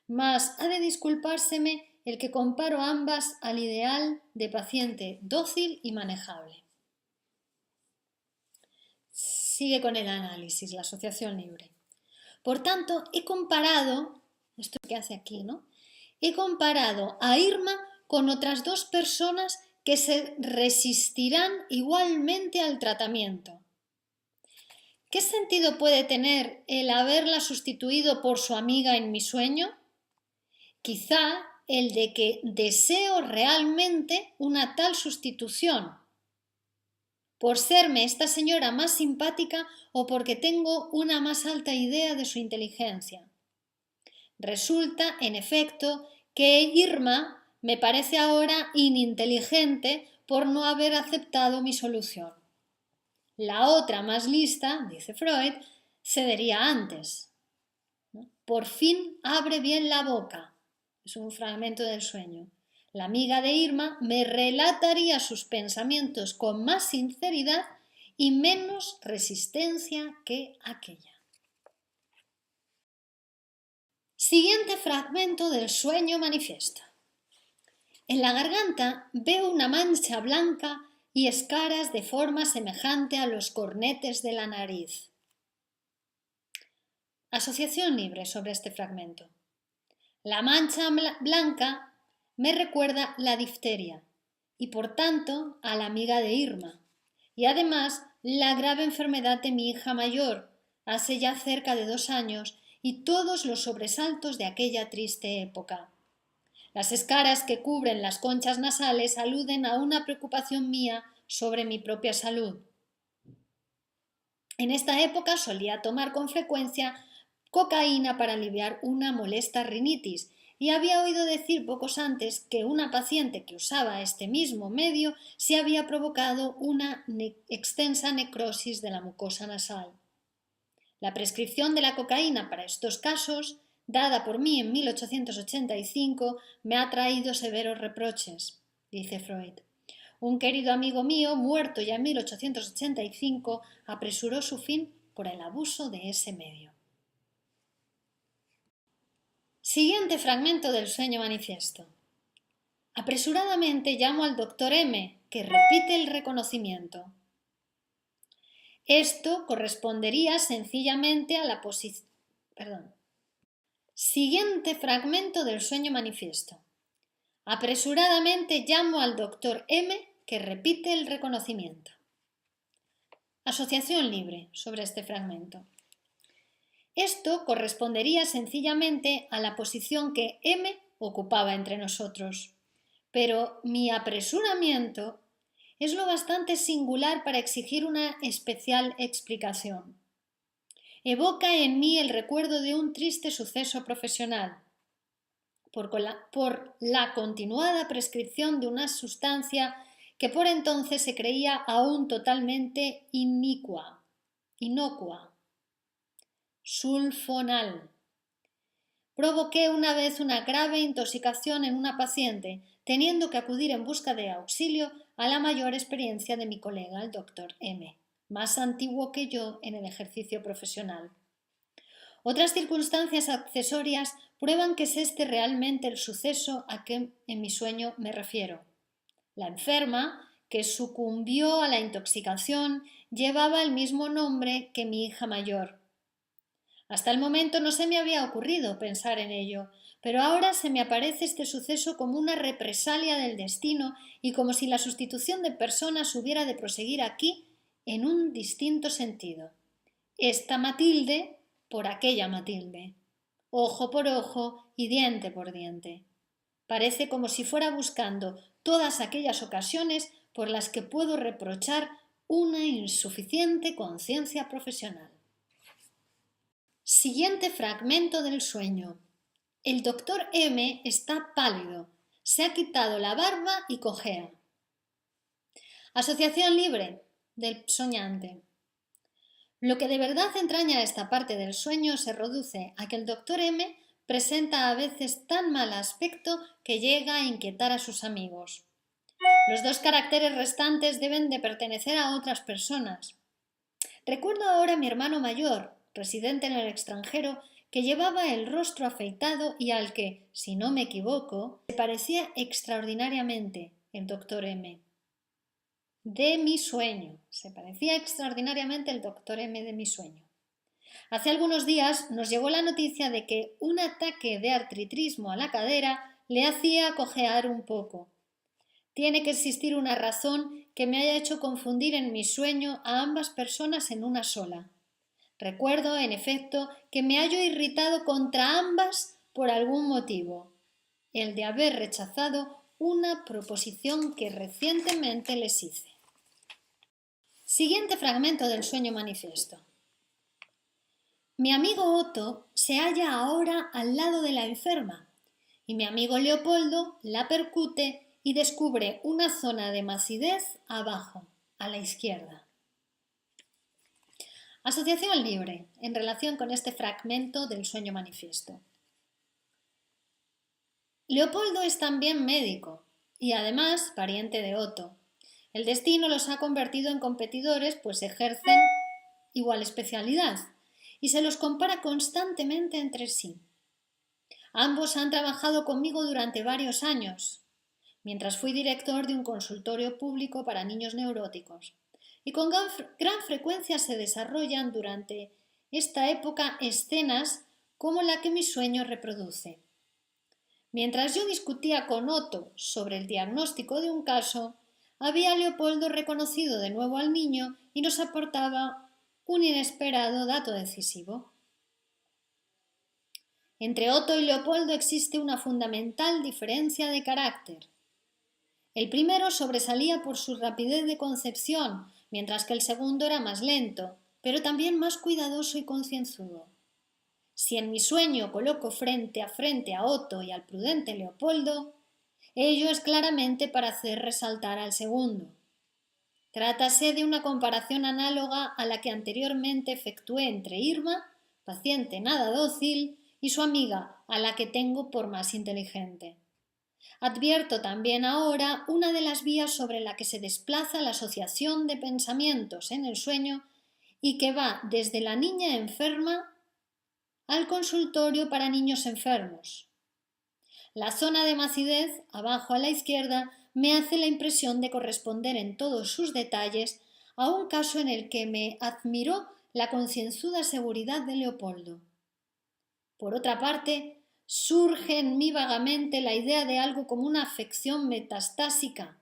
mas ha de disculpárseme el que comparo ambas al ideal de paciente dócil y manejable. Sigue con el análisis, la asociación libre. Por tanto, he comparado, esto que hace aquí, ¿no? He comparado a Irma con otras dos personas que se resistirán igualmente al tratamiento. ¿Qué sentido puede tener el haberla sustituido por su amiga en mi sueño? Quizá el de que deseo realmente una tal sustitución, por serme esta señora más simpática o porque tengo una más alta idea de su inteligencia. Resulta, en efecto, que Irma me parece ahora ininteligente por no haber aceptado mi solución. La otra, más lista, dice Freud, cedería antes, ¿no? Por fin abre bien la boca. Es un fragmento del sueño. La amiga de Irma me relataría sus pensamientos con más sinceridad y menos resistencia que aquella. Siguiente fragmento del sueño manifiesto. En la garganta veo una mancha blanca y escaras de forma semejante a los cornetes de la nariz. Asociación libre sobre este fragmento. La mancha blanca me recuerda la difteria y por tanto a la amiga de Irma y además la grave enfermedad de mi hija mayor hace ya cerca de 2 años y todos los sobresaltos de aquella triste época. Las escaras que cubren las conchas nasales aluden a una preocupación mía sobre mi propia salud. En esta época solía tomar con frecuencia cocaína para aliviar una molesta rinitis y había oído decir pocos antes que una paciente que usaba este mismo medio se había provocado una extensa necrosis de la mucosa nasal. La prescripción de la cocaína para estos casos, dada por mí en 1885, me ha traído severos reproches, dice Freud. Un querido amigo mío, muerto ya en 1885, apresuró su fin por el abuso de ese medio. Siguiente fragmento del sueño manifiesto. Apresuradamente llamo al doctor M, que repite el reconocimiento. Esto correspondería sencillamente a la posición. Siguiente fragmento del sueño manifiesto. Apresuradamente llamo al doctor M, que repite el reconocimiento. Asociación libre sobre este fragmento. Esto correspondería sencillamente a la posición que M ocupaba entre nosotros, pero mi apresuramiento es lo bastante singular para exigir una especial explicación. Evoca en mí el recuerdo de un triste suceso profesional, por la continuada prescripción de una sustancia que por entonces se creía aún totalmente inocua, sulfonal. Provoqué una vez una grave intoxicación en una paciente, teniendo que acudir en busca de auxilio a la mayor experiencia de mi colega, el doctor M, más antiguo que yo en el ejercicio profesional. Otras circunstancias accesorias prueban que es este realmente el suceso a que en mi sueño me refiero. La enferma, que sucumbió a la intoxicación, llevaba el mismo nombre que mi hija mayor. Hasta el momento no se me había ocurrido pensar en ello, pero ahora se me aparece este suceso como una represalia del destino y como si la sustitución de personas hubiera de proseguir aquí en un distinto sentido. Esta Matilde por aquella Matilde, ojo por ojo y diente por diente. Parece como si fuera buscando todas aquellas ocasiones por las que puedo reprochar una insuficiente conciencia profesional. Siguiente fragmento del sueño. El doctor M está pálido, se ha quitado la barba y cojea. Asociación libre del soñante. Lo que de verdad entraña esta parte del sueño se reduce a que el doctor M presenta a veces tan mal aspecto que llega a inquietar a sus amigos. Los 2 caracteres restantes deben de pertenecer a otras personas. Recuerdo ahora a mi hermano mayor, residente en el extranjero, que llevaba el rostro afeitado y al que, si no me equivoco, se parecía extraordinariamente el doctor M. De mi sueño. Se parecía extraordinariamente el doctor M de mi sueño. Hace algunos días nos llegó la noticia de que un ataque de artritrismo a la cadera le hacía cojear un poco. Tiene que existir una razón que me haya hecho confundir en mi sueño a ambas personas en una sola. Recuerdo, en efecto, que me hallo irritado contra ambas por algún motivo, el de haber rechazado una proposición que recientemente les hice. Siguiente fragmento del sueño manifiesto. Mi amigo Otto se halla ahora al lado de la enferma y mi amigo Leopoldo la percute y descubre una zona de macidez abajo, a la izquierda. Asociación libre, en relación con este fragmento del sueño manifiesto. Leopoldo es también médico y además pariente de Otto. El destino los ha convertido en competidores, pues ejercen igual especialidad y se los compara constantemente entre sí. Ambos han trabajado conmigo durante varios años, mientras fui director de un consultorio público para niños neuróticos, y con gran frecuencia se desarrollan durante esta época escenas como la que mi sueño reproduce. Mientras yo discutía con Otto sobre el diagnóstico de un caso, había Leopoldo reconocido de nuevo al niño y nos aportaba un inesperado dato decisivo. Entre Otto y Leopoldo existe una fundamental diferencia de carácter. El primero sobresalía por su rapidez de concepción, mientras que el segundo era más lento, pero también más cuidadoso y concienzudo. Si en mi sueño coloco frente a Otto y al prudente Leopoldo, ello es claramente para hacer resaltar al segundo. Trátase de una comparación análoga a la que anteriormente efectué entre Irma, paciente nada dócil, y su amiga, a la que tengo por más inteligente. Advierto también ahora una de las vías sobre la que se desplaza la asociación de pensamientos en el sueño y que va desde la niña enferma al consultorio para niños enfermos. La zona de macidez, abajo a la izquierda, me hace la impresión de corresponder en todos sus detalles a un caso en el que me admiró la concienzuda seguridad de Leopoldo. Por otra parte, surge en mí vagamente la idea de algo como una afección metastásica,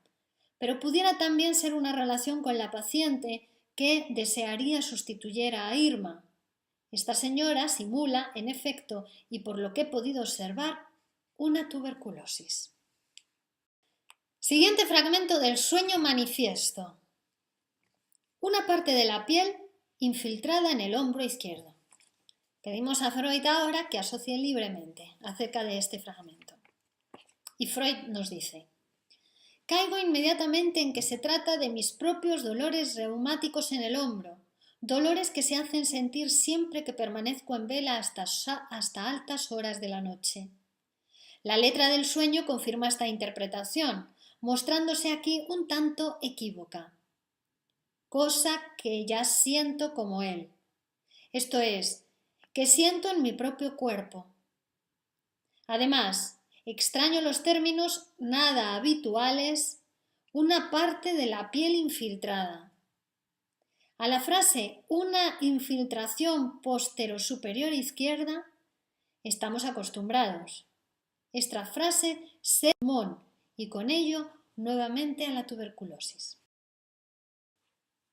pero pudiera también ser una relación con la paciente que desearía sustituyera a Irma. Esta señora simula, en efecto, y por lo que he podido observar, una tuberculosis. Siguiente fragmento del sueño manifiesto. Una parte de la piel infiltrada en el hombro izquierdo. Pedimos a Freud ahora que asocie libremente acerca de este fragmento. Y Freud nos dice: caigo inmediatamente en que se trata de mis propios dolores reumáticos en el hombro, dolores que se hacen sentir siempre que permanezco en vela hasta altas horas de la noche. La letra del sueño confirma esta interpretación, mostrándose aquí un tanto equívoca. Cosa que ya siento como él. Esto es, que siento en mi propio cuerpo. Además, extraño los términos nada habituales, una parte de la piel infiltrada. A la frase una infiltración posterior-superior izquierda estamos acostumbrados. Esta frase se pulmón y con ello nuevamente a la tuberculosis.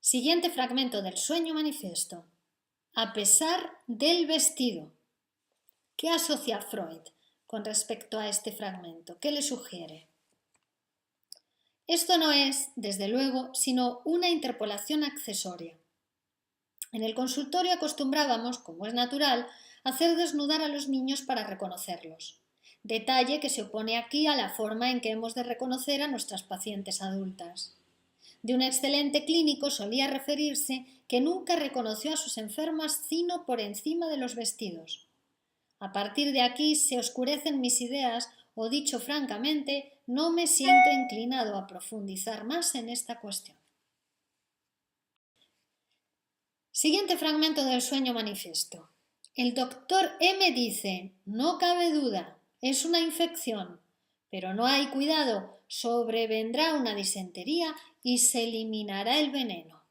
Siguiente fragmento del sueño manifiesto. A pesar del vestido. ¿Qué asocia Freud con respecto a este fragmento? ¿Qué le sugiere? Esto no es, desde luego, sino una interpolación accesoria. En el consultorio acostumbrábamos, como es natural, hacer desnudar a los niños para reconocerlos. Detalle que se opone aquí a la forma en que hemos de reconocer a nuestras pacientes adultas. De un excelente clínico solía referirse que nunca reconoció a sus enfermas sino por encima de los vestidos. A partir de aquí se oscurecen mis ideas o, dicho francamente, no me siento inclinado a profundizar más en esta cuestión. Siguiente fragmento del sueño manifiesto. El doctor M dice: no cabe duda, es una infección, pero no hay cuidado, sobrevendrá una disentería y se eliminará el veneno.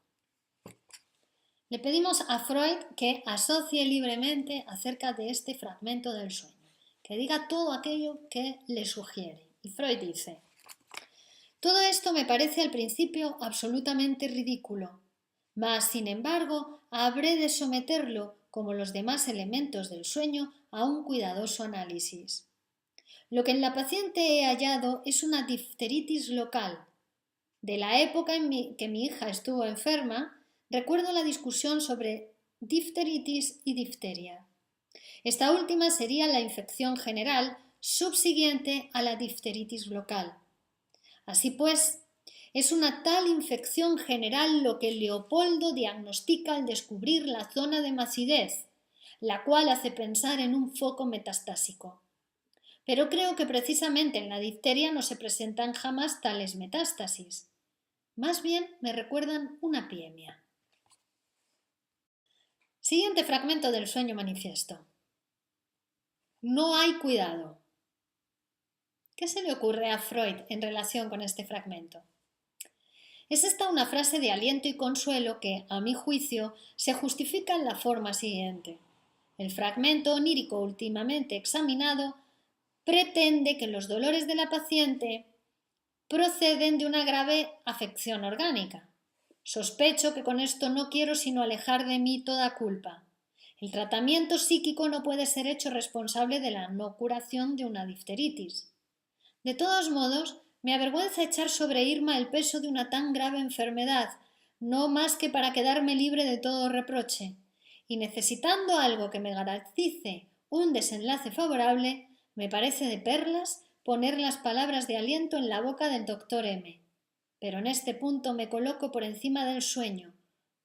Le pedimos a Freud que asocie libremente acerca de este fragmento del sueño, que diga todo aquello que le sugiere. Y Freud dice: todo esto me parece al principio absolutamente ridículo, mas, sin embargo, habré de someterlo, como los demás elementos del sueño, a un cuidadoso análisis. Lo que en la paciente he hallado es una difteritis local. De la época en que mi hija estuvo enferma, recuerdo la discusión sobre difteritis y difteria. Esta última sería la infección general subsiguiente a la difteritis local. Así pues, Es una tal infección general lo que Leopoldo diagnostica al descubrir la zona de macidez, la cual hace pensar en un foco metastásico. Pero creo que precisamente en la difteria no se presentan jamás tales metástasis. Más bien me recuerdan una piemia. Siguiente fragmento del sueño manifiesto. No hay cuidado. ¿Qué se le ocurre a Freud en relación con este fragmento? Es esta una frase de aliento y consuelo que, a mi juicio, se justifica en la forma siguiente. El fragmento onírico últimamente examinado pretende que los dolores de la paciente proceden de una grave afección orgánica. Sospecho que con esto no quiero sino alejar de mí toda culpa. El tratamiento psíquico no puede ser hecho responsable de la no curación de una difteritis. De todos modos, me avergüenza echar sobre Irma el peso de una tan grave enfermedad, no más que para quedarme libre de todo reproche, y necesitando algo que me garantice un desenlace favorable, me parece de perlas poner las palabras de aliento en la boca del doctor M. Pero en este punto me coloco por encima del sueño,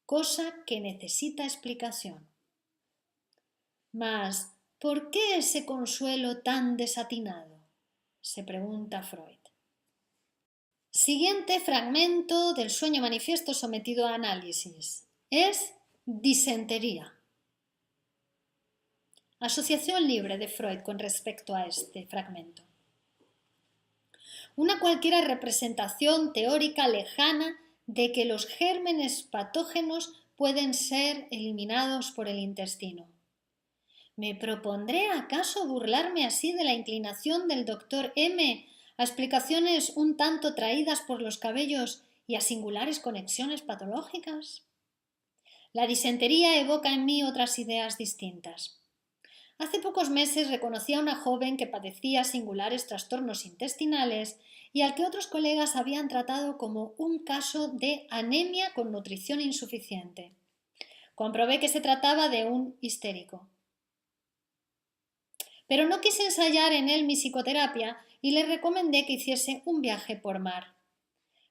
cosa que necesita explicación. Mas, ¿por qué ese consuelo tan desatinado?, se pregunta Freud. Siguiente fragmento del sueño manifiesto sometido a análisis. Es disentería. Asociación libre de Freud con respecto a este fragmento. Una cualquiera representación teórica lejana de que los gérmenes patógenos pueden ser eliminados por el intestino. ¿Me propondré acaso burlarme así de la inclinación del doctor M a explicaciones un tanto traídas por los cabellos y a singulares conexiones patológicas? La disentería evoca en mí otras ideas distintas. Hace pocos meses reconocí a una joven que padecía singulares trastornos intestinales y al que otros colegas habían tratado como un caso de anemia con nutrición insuficiente. Comprobé que se trataba de un histérico. Pero no quise ensayar en él mi psicoterapia y le recomendé que hiciese un viaje por mar.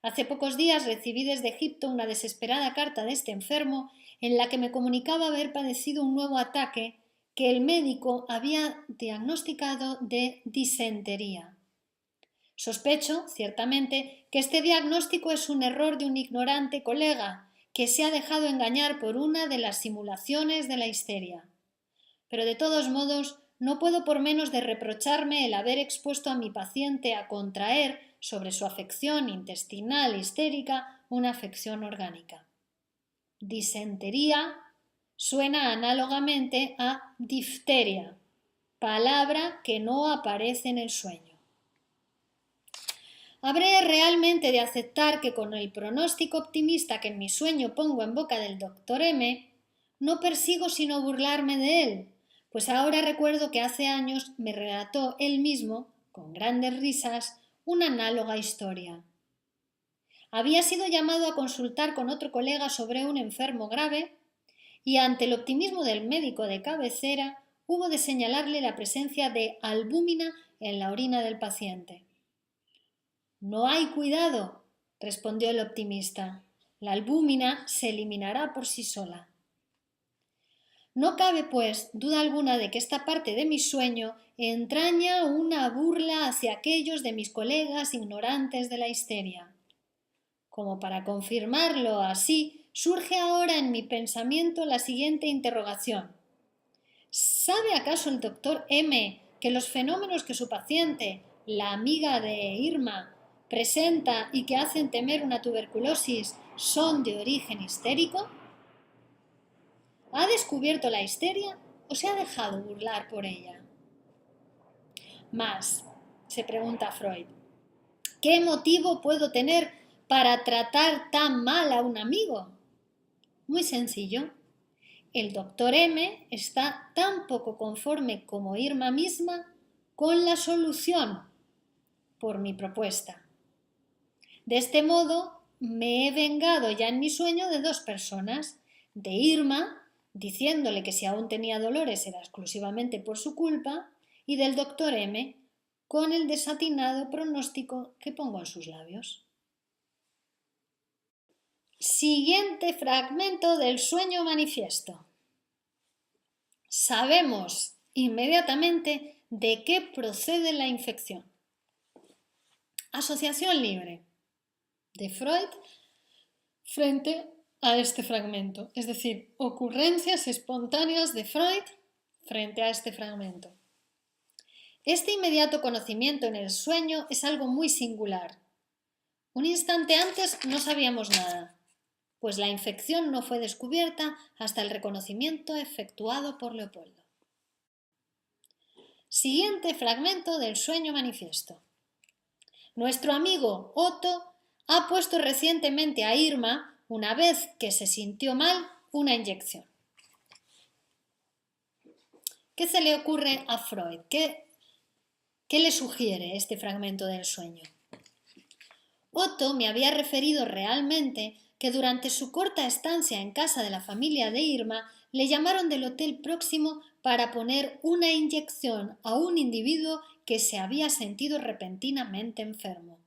Hace pocos días recibí desde Egipto una desesperada carta de este enfermo en la que me comunicaba haber padecido un nuevo ataque que el médico había diagnosticado de disentería. Sospecho, ciertamente, que este diagnóstico es un error de un ignorante colega que se ha dejado engañar por una de las simulaciones de la histeria. Pero de todos modos, no puedo por menos de reprocharme el haber expuesto a mi paciente a contraer, sobre su afección intestinal histérica, una afección orgánica. Disentería suena análogamente a difteria, palabra que no aparece en el sueño. ¿Habré realmente de aceptar que con el pronóstico optimista que en mi sueño pongo en boca del doctor M, no persigo sino burlarme de él? Pues ahora recuerdo que hace años me relató él mismo, con grandes risas, una análoga historia. Había sido llamado a consultar con otro colega sobre un enfermo grave y ante el optimismo del médico de cabecera hubo de señalarle la presencia de albúmina en la orina del paciente. «No hay cuidado», respondió el optimista. «La albúmina se eliminará por sí sola». No cabe, pues, duda alguna de que esta parte de mi sueño entraña una burla hacia aquellos de mis colegas ignorantes de la histeria. Como para confirmarlo así, surge ahora en mi pensamiento la siguiente interrogación. ¿Sabe acaso el doctor M que los fenómenos que su paciente, la amiga de Irma, presenta y que hacen temer una tuberculosis son de origen histérico? ¿Ha descubierto la histeria o se ha dejado burlar por ella? Mas, se pregunta Freud, ¿qué motivo puedo tener para tratar tan mal a un amigo? Muy sencillo. El doctor M está tan poco conforme como Irma misma con la solución por mi propuesta. De este modo, me he vengado ya en mi sueño de dos personas, de Irma, diciéndole que si aún tenía dolores era exclusivamente por su culpa, y del doctor M, con el desatinado pronóstico que pongo en sus labios. Siguiente fragmento del sueño manifiesto. Sabemos inmediatamente de qué procede la infección. Asociación libre de Freud frente a este fragmento, es decir, ocurrencias espontáneas de Freud frente a este fragmento. Este inmediato conocimiento en el sueño es algo muy singular. Un instante antes no sabíamos nada, pues la infección no fue descubierta hasta el reconocimiento efectuado por Leopoldo. Siguiente fragmento del sueño manifiesto. Nuestro amigo Otto ha puesto recientemente a Irma, una vez que se sintió mal, una inyección. ¿Qué se le ocurre a Freud? ¿Qué le sugiere este fragmento del sueño? Otto me había referido realmente que durante su corta estancia en casa de la familia de Irma le llamaron del hotel próximo para poner una inyección a un individuo que se había sentido repentinamente enfermo.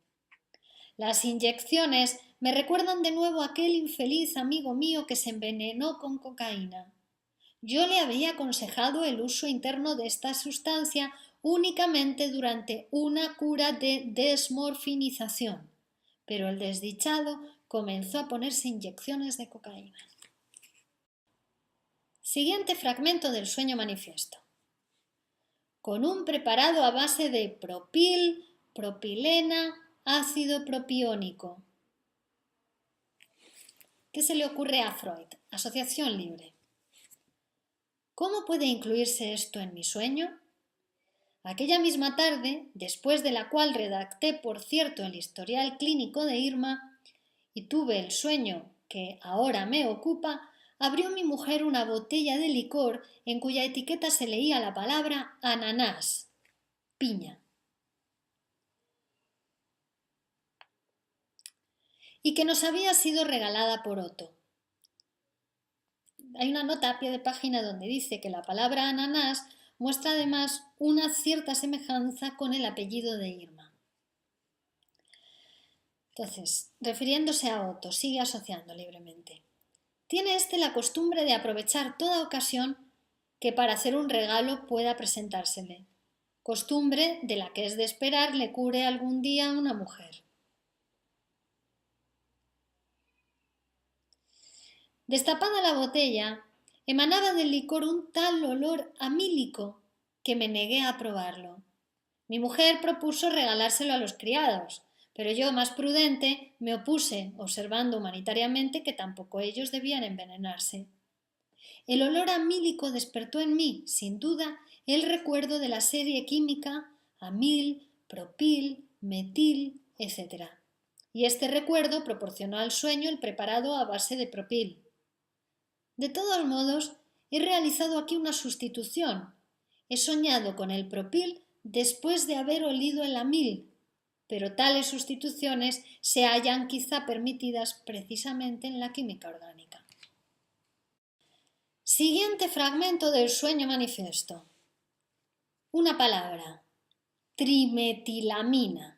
Las inyecciones me recuerdan de nuevo a aquel infeliz amigo mío que se envenenó con cocaína. Yo le había aconsejado el uso interno de esta sustancia únicamente durante una cura de desmorfinización, pero el desdichado comenzó a ponerse inyecciones de cocaína. Siguiente fragmento del sueño manifiesto. Con un preparado a base de propil, propilena, ácido propiónico. ¿Qué se le ocurre a Freud? Asociación libre. ¿Cómo puede incluirse esto en mi sueño? Aquella misma tarde, después de la cual redacté, por cierto, el historial clínico de Irma, y tuve el sueño que ahora me ocupa, abrió mi mujer una botella de licor en cuya etiqueta se leía la palabra ananás, piña. Y que nos había sido regalada por Otto. Hay una nota a pie de página donde dice que la palabra ananás muestra además una cierta semejanza con el apellido de Irma. Entonces, refiriéndose a Otto, sigue asociando libremente. Tiene éste la costumbre de aprovechar toda ocasión que para hacer un regalo pueda presentársele, costumbre de la que es de esperar le cure algún día una mujer. Destapada la botella, emanaba del licor un tal olor amílico que me negué a probarlo. Mi mujer propuso regalárselo a los criados, pero yo, más prudente, me opuse, observando humanitariamente que tampoco ellos debían envenenarse. El olor amílico despertó en mí, sin duda, el recuerdo de la serie química amil, propil, metil, etc. Y este recuerdo proporcionó al sueño el preparado a base de propil. De todos modos, he realizado aquí una sustitución. He soñado con el propil después de haber olido el amil, pero tales sustituciones se hallan quizá permitidas precisamente en la química orgánica. Siguiente fragmento del sueño manifiesto. Una palabra, trimetilamina.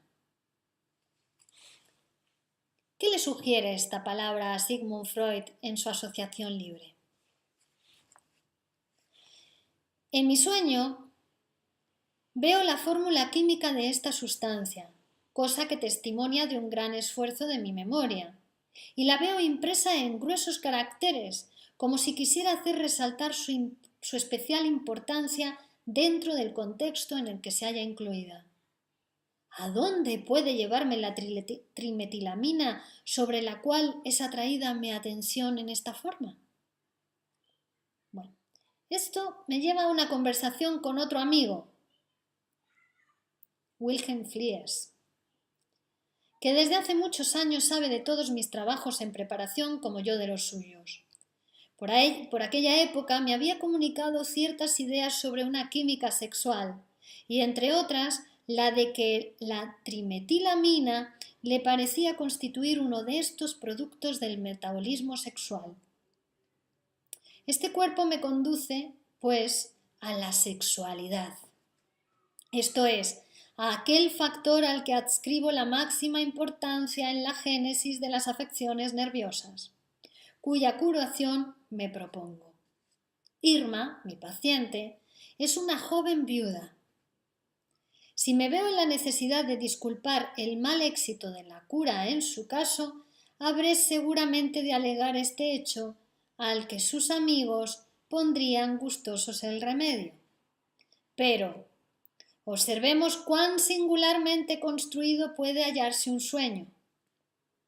¿Qué le sugiere esta palabra a Sigmund Freud en su asociación libre? En mi sueño veo la fórmula química de esta sustancia, cosa que testimonia de un gran esfuerzo de mi memoria, y la veo impresa en gruesos caracteres, como si quisiera hacer resaltar su especial importancia dentro del contexto en el que se halla incluida. ¿A dónde puede llevarme la trimetilamina sobre la cual es atraída mi atención en esta forma? Bueno, esto me lleva a una conversación con otro amigo, Wilhelm Fliess, que desde hace muchos años sabe de todos mis trabajos en preparación como yo de los suyos. Por aquella época me había comunicado ciertas ideas sobre una química sexual y, entre otras, la de que la trimetilamina le parecía constituir uno de estos productos del metabolismo sexual. Este cuerpo me conduce, pues, a la sexualidad, esto es, a aquel factor al que adscribo la máxima importancia en la génesis de las afecciones nerviosas, cuya curación me propongo. Irma, mi paciente, es una joven viuda. Si me veo en la necesidad de disculpar el mal éxito de la cura en su caso, habré seguramente de alegar este hecho al que sus amigos pondrían gustosos el remedio. Pero observemos cuán singularmente construido puede hallarse un sueño.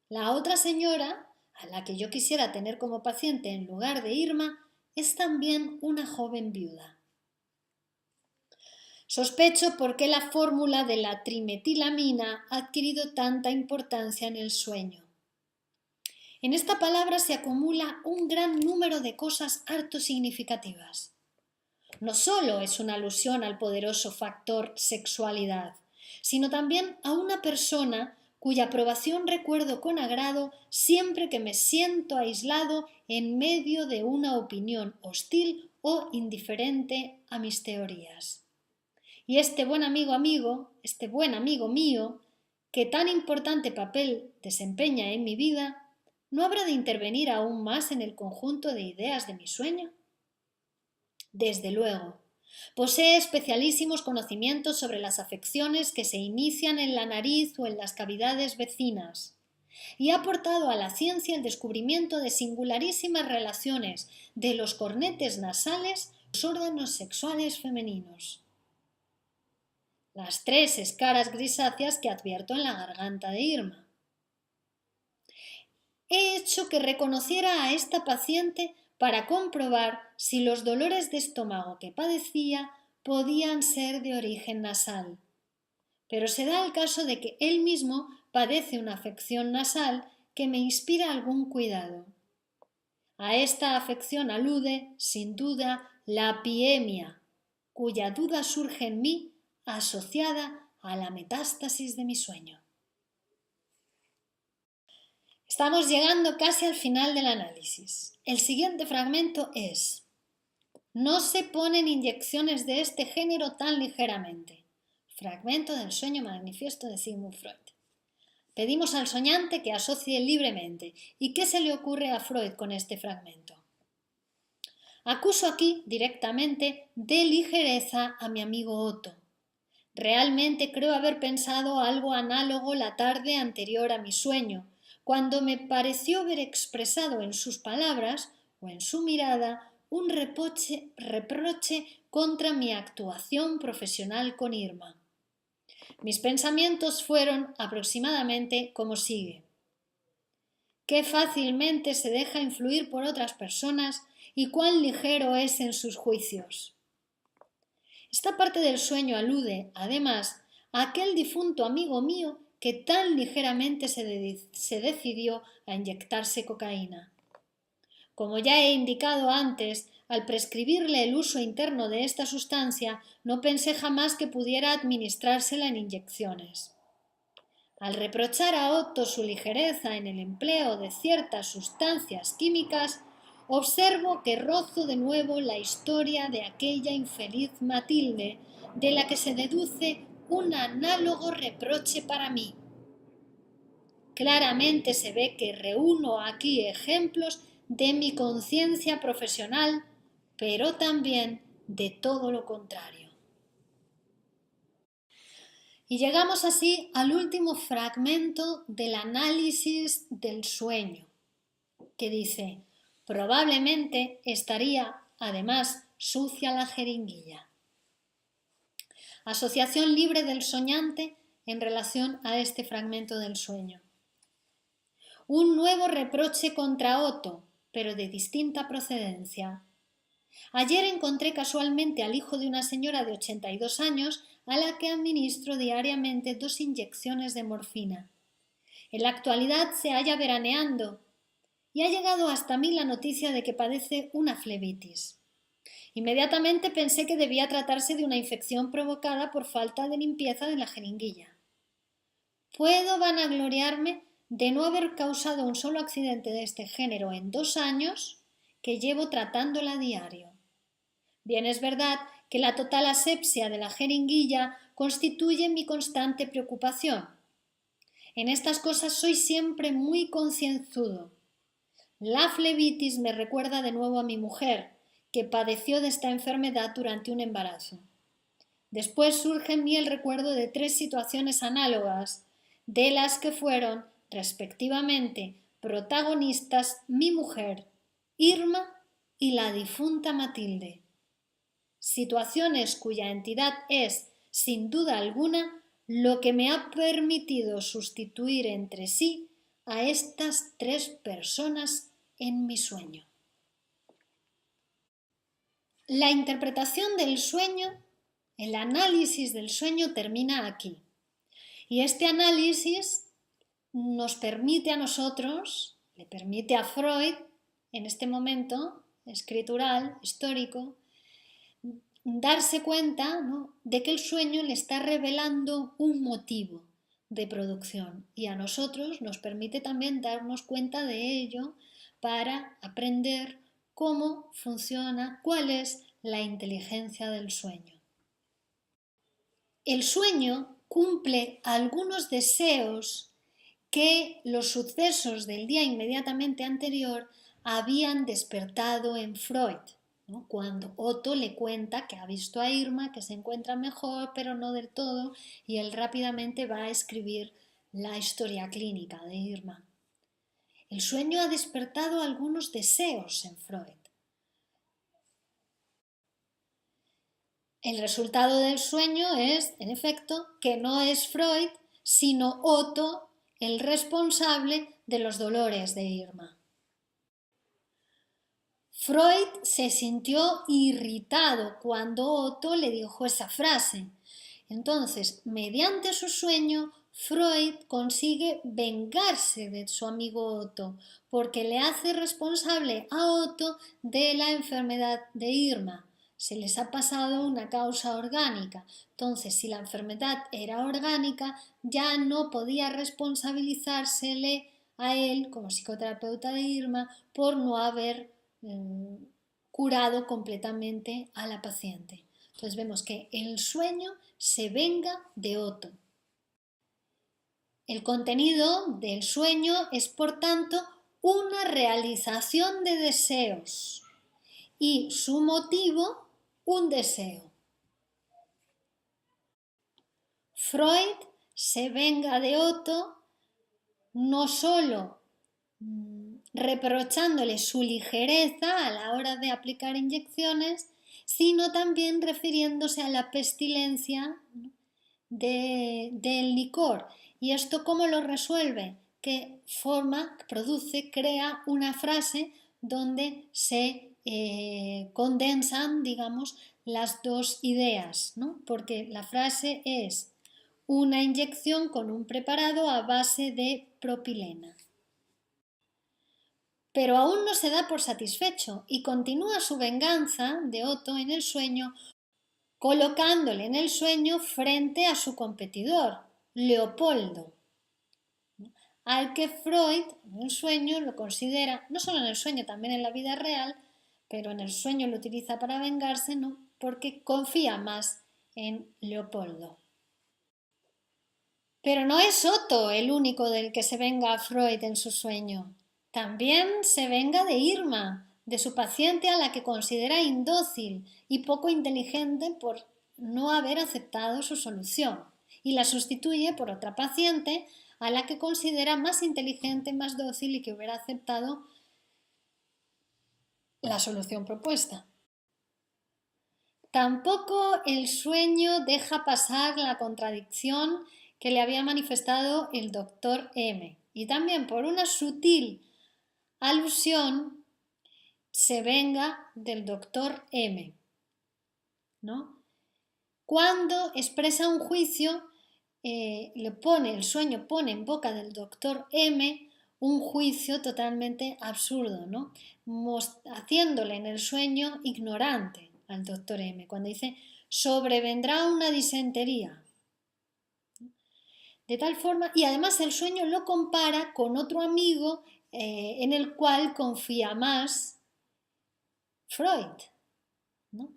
La otra señora, a la que yo quisiera tener como paciente en lugar de Irma, es también una joven viuda. Sospecho por qué la fórmula de la trimetilamina ha adquirido tanta importancia en el sueño. En esta palabra se acumula un gran número de cosas harto significativas. No solo es una alusión al poderoso factor sexualidad, sino también a una persona cuya aprobación recuerdo con agrado siempre que me siento aislado en medio de una opinión hostil o indiferente a mis teorías. Y este buen amigo mío, que tan importante papel desempeña en mi vida, ¿no habrá de intervenir aún más en el conjunto de ideas de mi sueño? Desde luego, posee especialísimos conocimientos sobre las afecciones que se inician en la nariz o en las cavidades vecinas, y ha aportado a la ciencia el descubrimiento de singularísimas relaciones de los cornetes nasales con los órganos sexuales femeninos. Las 3 escaras grisáceas que advierto en la garganta de Irma. He hecho que reconociera a esta paciente para comprobar si los dolores de estómago que padecía podían ser de origen nasal. Pero se da el caso de que él mismo padece una afección nasal que me inspira algún cuidado. A esta afección alude, sin duda, la apiemia, cuya duda surge en mí asociada a la metástasis de mi sueño. Estamos llegando casi al final del análisis. El siguiente fragmento es: no se ponen inyecciones de este género tan ligeramente. Fragmento del sueño manifiesto de Sigmund Freud. Pedimos al soñante que asocie libremente. ¿Y qué se le ocurre a Freud con este fragmento? Acuso aquí directamente de ligereza a mi amigo Otto. Realmente creo haber pensado algo análogo la tarde anterior a mi sueño, cuando me pareció ver expresado en sus palabras o en su mirada un reproche contra mi actuación profesional con Irma. Mis pensamientos fueron aproximadamente como sigue. Qué fácilmente se deja influir por otras personas y cuán ligero es en sus juicios. Esta parte del sueño alude, además, a aquel difunto amigo mío que tan ligeramente se decidió a inyectarse cocaína. Como ya he indicado antes, al prescribirle el uso interno de esta sustancia, no pensé jamás que pudiera administrársela en inyecciones. Al reprochar a Otto su ligereza en el empleo de ciertas sustancias químicas, observo que rozo de nuevo la historia de aquella infeliz Matilde, de la que se deduce un análogo reproche para mí. Claramente se ve que reúno aquí ejemplos de mi conciencia profesional, pero también de todo lo contrario. Y llegamos así al último fragmento del análisis del sueño, que dice: probablemente estaría, además, sucia la jeringuilla. Asociación libre del soñante en relación a este fragmento del sueño. Un nuevo reproche contra Otto, pero de distinta procedencia. Ayer encontré casualmente al hijo de una señora de 82 años a la que administro diariamente 2 inyecciones de morfina. En la actualidad se halla veraneando y ha llegado hasta mí la noticia de que padece una flebitis. Inmediatamente pensé que debía tratarse de una infección provocada por falta de limpieza de la jeringuilla. Puedo vanagloriarme de no haber causado un solo accidente de este género en 2 años que llevo tratándola a diario. Bien es verdad que la total asepsia de la jeringuilla constituye mi constante preocupación. En estas cosas soy siempre muy concienzudo. La flebitis me recuerda de nuevo a mi mujer, que padeció de esta enfermedad durante un embarazo. Después surge en mí el recuerdo de 3 situaciones análogas, de las que fueron, respectivamente, protagonistas mi mujer, Irma y la difunta Matilde. Situaciones cuya entidad es, sin duda alguna, lo que me ha permitido sustituir entre sí a estas 3 personas en mi sueño. La interpretación del sueño, el análisis del sueño termina aquí. Y este análisis nos permite a nosotros, le permite a Freud, en este momento escritural, histórico, darse cuenta, ¿no?, de que el sueño le está revelando un motivo de producción y a nosotros nos permite también darnos cuenta de ello para aprender cómo funciona, cuál es la inteligencia del sueño. El sueño cumple algunos deseos que los sucesos del día inmediatamente anterior habían despertado en Freud, ¿no? Cuando Otto le cuenta que ha visto a Irma, que se encuentra mejor, pero no del todo, y él rápidamente va a escribir la historia clínica de Irma. El sueño ha despertado algunos deseos en Freud. El resultado del sueño es, en efecto, que no es Freud, sino Otto el responsable de los dolores de Irma. Freud se sintió irritado cuando Otto le dijo esa frase. Entonces, mediante su sueño, Freud consigue vengarse de su amigo Otto, porque le hace responsable a Otto de la enfermedad de Irma. Se les ha pasado una causa orgánica. Entonces, si la enfermedad era orgánica, ya no podía responsabilizársele a él, como psicoterapeuta de Irma, por no haber curado completamente a la paciente. Entonces vemos que el sueño se venga de Otto. El contenido del sueño es, por tanto, una realización de deseos y su motivo, un deseo. Freud se venga de Otto no solo reprochándole su ligereza a la hora de aplicar inyecciones, sino también refiriéndose a la pestilencia del licor. ¿Y esto cómo lo resuelve? Que crea una frase donde se condensan, digamos, las dos ideas, ¿no? Porque la frase es una inyección con un preparado a base de propilena. Pero aún no se da por satisfecho y continúa su venganza de Otto en el sueño, colocándole en el sueño frente a su competidor, Leopoldo, al que Freud en el sueño lo considera, no solo en el sueño, también en la vida real, pero en el sueño lo utiliza para vengarse, ¿no?, porque confía más en Leopoldo. Pero no es Otto el único del que se venga Freud en su sueño. También se venga de Irma, de su paciente a la que considera indócil y poco inteligente por no haber aceptado su solución, y la sustituye por otra paciente a la que considera más inteligente, más dócil y que hubiera aceptado la solución propuesta. Tampoco el sueño deja pasar la contradicción que le había manifestado el doctor M, y también por una sutil alusión se venga del doctor M, ¿no? Cuando expresa un juicio, el sueño pone en boca del doctor M un juicio totalmente absurdo, ¿no?, haciéndole en el sueño ignorante al doctor M, cuando dice sobrevendrá una disentería. De tal forma, y además el sueño lo compara con otro amigo en el cual confía más Freud, ¿no?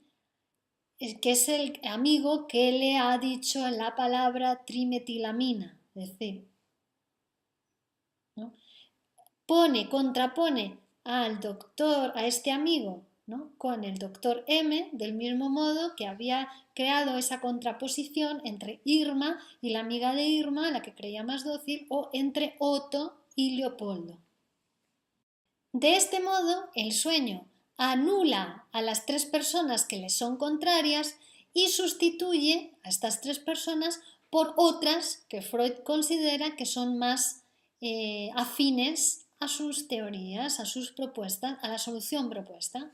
que es el amigo que le ha dicho la palabra trimetilamina, es decir, ¿no? Contrapone al doctor, a este amigo, ¿no? Con el doctor M, del mismo modo que había creado esa contraposición entre Irma y la amiga de Irma, la que creía más dócil, o entre Otto y Leopoldo. De este modo, el sueño anula a las tres personas que le son contrarias y sustituye a estas tres personas por otras que Freud considera que son más afines a sus teorías, a sus propuestas, a la solución propuesta.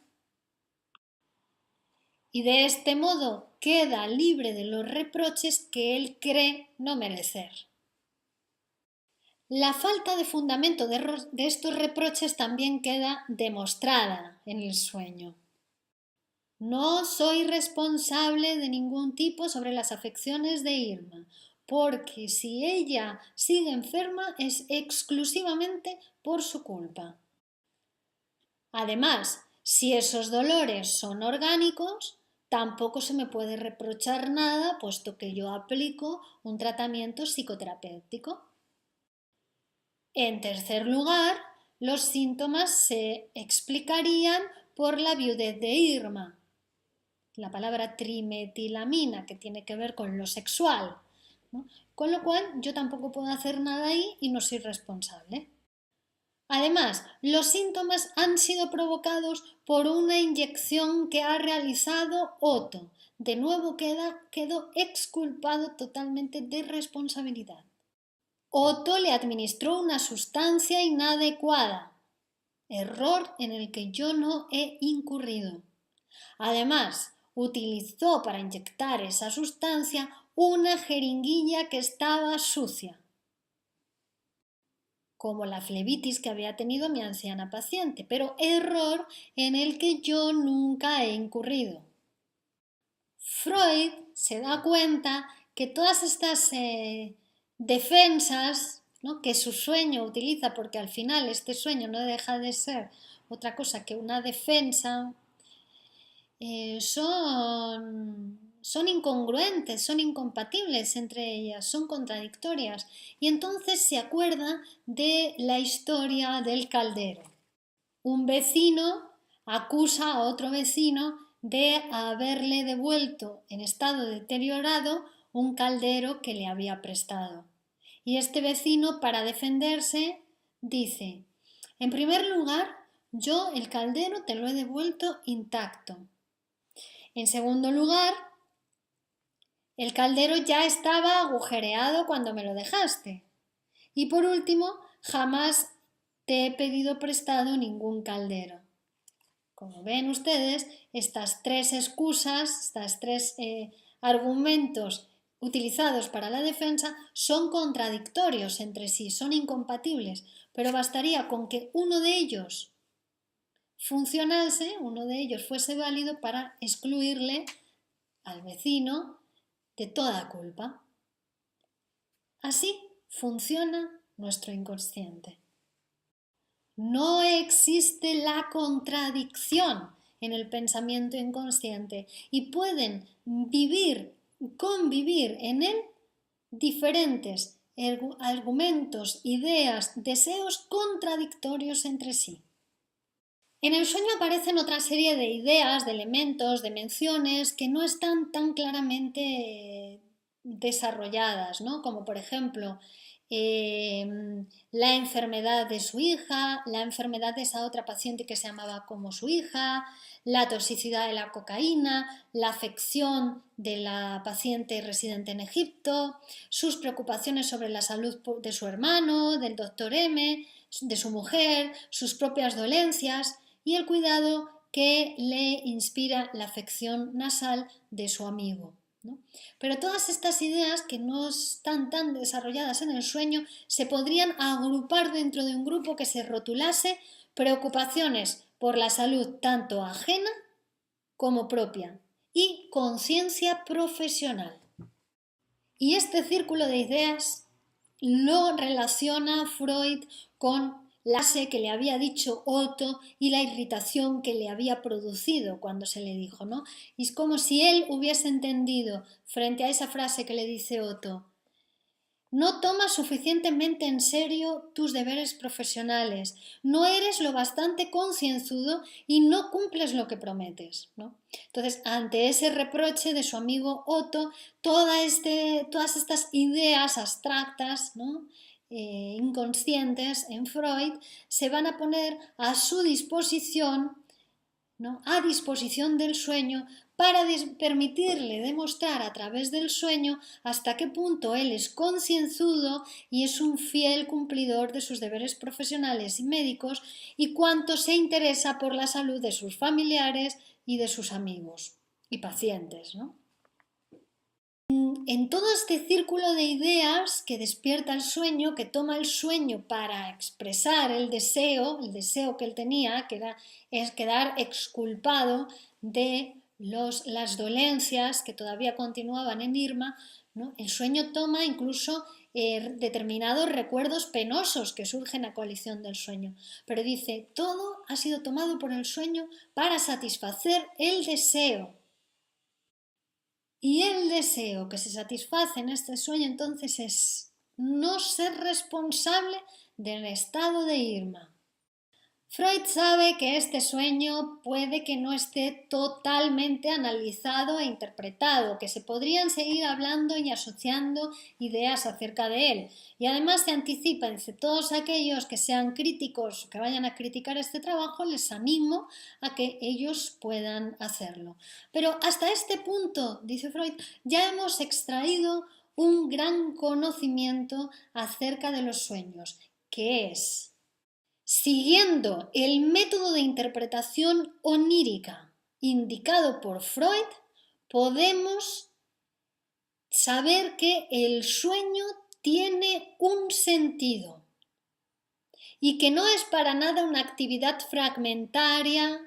Y de este modo queda libre de los reproches que él cree no merecer. La falta de fundamento de estos reproches también queda demostrada en el sueño. No soy responsable de ningún tipo sobre las afecciones de Irma, porque si ella sigue enferma es exclusivamente por su culpa. Además, si esos dolores son orgánicos, tampoco se me puede reprochar nada, puesto que yo aplico un tratamiento psicoterapéutico. En tercer lugar, los síntomas se explicarían por la viudez de Irma. La palabra trimetilamina, que tiene que ver con lo sexual, ¿no? Con lo cual yo tampoco puedo hacer nada ahí y no soy responsable. Además, los síntomas han sido provocados por una inyección que ha realizado Otto. De nuevo quedó exculpado totalmente de responsabilidad. Otto le administró una sustancia inadecuada, error en el que yo no he incurrido. Además, utilizó para inyectar esa sustancia una jeringuilla que estaba sucia, como la flebitis que había tenido mi anciana paciente, pero error en el que yo nunca he incurrido. Freud se da cuenta que todas estas defensas, ¿no?, que su sueño utiliza, porque al final este sueño no deja de ser otra cosa que una defensa, son incongruentes, son incompatibles entre ellas, son contradictorias. Y entonces se acuerda de la historia del caldero. Un vecino acusa a otro vecino de haberle devuelto en estado deteriorado un caldero que le había prestado. Y este vecino, para defenderse, dice: en primer lugar, yo el caldero te lo he devuelto intacto. En segundo lugar, el caldero ya estaba agujereado cuando me lo dejaste. Y por último, jamás te he pedido prestado ningún caldero. Como ven ustedes, estas tres excusas, estos tres argumentos utilizados para la defensa son contradictorios entre sí, son incompatibles, pero bastaría con que uno de ellos funcionase, uno de ellos fuese válido para excluirle al vecino de toda culpa. Así funciona nuestro inconsciente. No existe la contradicción en el pensamiento inconsciente y pueden convivir en él diferentes argumentos, ideas, deseos contradictorios entre sí. En el sueño aparecen otra serie de ideas, de elementos, de menciones que no están tan claramente desarrolladas, ¿no? Como por ejemplo la enfermedad de su hija, la enfermedad de esa otra paciente que se llamaba como su hija, la toxicidad de la cocaína, la afección de la paciente residente en Egipto, sus preocupaciones sobre la salud de su hermano, del doctor M, de su mujer, sus propias dolencias y el cuidado que le inspira la afección nasal de su amigo, ¿no? Pero todas estas ideas que no están tan desarrolladas en el sueño se podrían agrupar dentro de un grupo que se rotulase preocupaciones por la salud tanto ajena como propia y conciencia profesional. Y este círculo de ideas lo relaciona Freud con la frase que le había dicho Otto y la irritación que le había producido cuando se le dijo, ¿no? Y es como si él hubiese entendido frente a esa frase que le dice Otto: no tomas suficientemente en serio tus deberes profesionales, no eres lo bastante concienzudo y no cumples lo que prometes, ¿no? Entonces, ante ese reproche de su amigo Otto, todas estas ideas abstractas, ¿no? Inconscientes en Freud se van a poner a su disposición, ¿no? A disposición del sueño para permitirle demostrar a través del sueño hasta qué punto él es concienzudo y es un fiel cumplidor de sus deberes profesionales y médicos y cuánto se interesa por la salud de sus familiares y de sus amigos y pacientes, ¿no? En todo este círculo de ideas que despierta el sueño, que toma el sueño para expresar el deseo que él tenía, que es quedar exculpado de las dolencias que todavía continuaban en Irma, ¿no? El sueño toma incluso determinados recuerdos penosos que surgen a coalición del sueño, pero dice, todo ha sido tomado por el sueño para satisfacer el deseo. Y el deseo que se satisface en este sueño entonces es no ser responsable del estado de Irma. Freud sabe que este sueño puede que no esté totalmente analizado e interpretado, que se podrían seguir hablando y asociando ideas acerca de él. Y además se anticipa, dice, todos aquellos que sean críticos, que vayan a criticar este trabajo, les animo a que ellos puedan hacerlo. Pero hasta este punto, dice Freud, ya hemos extraído un gran conocimiento acerca de los sueños, que es: siguiendo el método de interpretación onírica indicado por Freud, podemos saber que el sueño tiene un sentido y que no es para nada una actividad fragmentaria,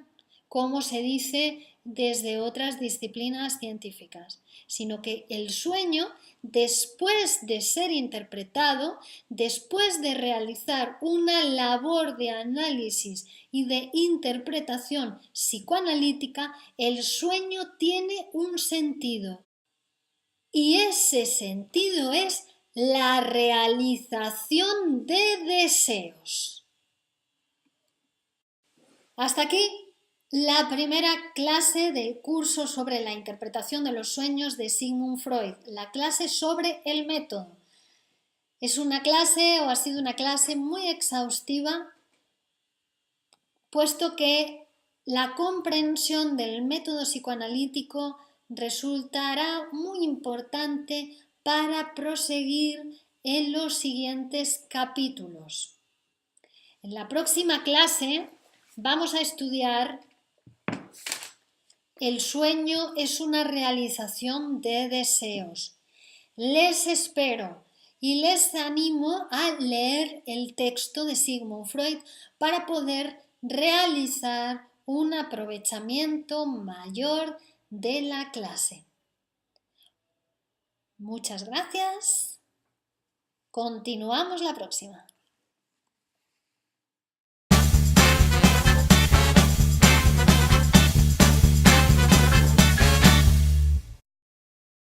como se dice desde otras disciplinas científicas, sino que el sueño, después de ser interpretado, después de realizar una labor de análisis y de interpretación psicoanalítica, el sueño tiene un sentido. Y ese sentido es la realización de deseos. Hasta aquí la primera clase del curso sobre la interpretación de los sueños de Sigmund Freud, la clase sobre el método. Es una clase, o ha sido una clase muy exhaustiva, puesto que la comprensión del método psicoanalítico resultará muy importante para proseguir en los siguientes capítulos. En la próxima clase vamos a estudiar el sueño es una realización de deseos. Les espero y les animo a leer el texto de Sigmund Freud para poder realizar un aprovechamiento mayor de la clase. Muchas gracias. Continuamos la próxima.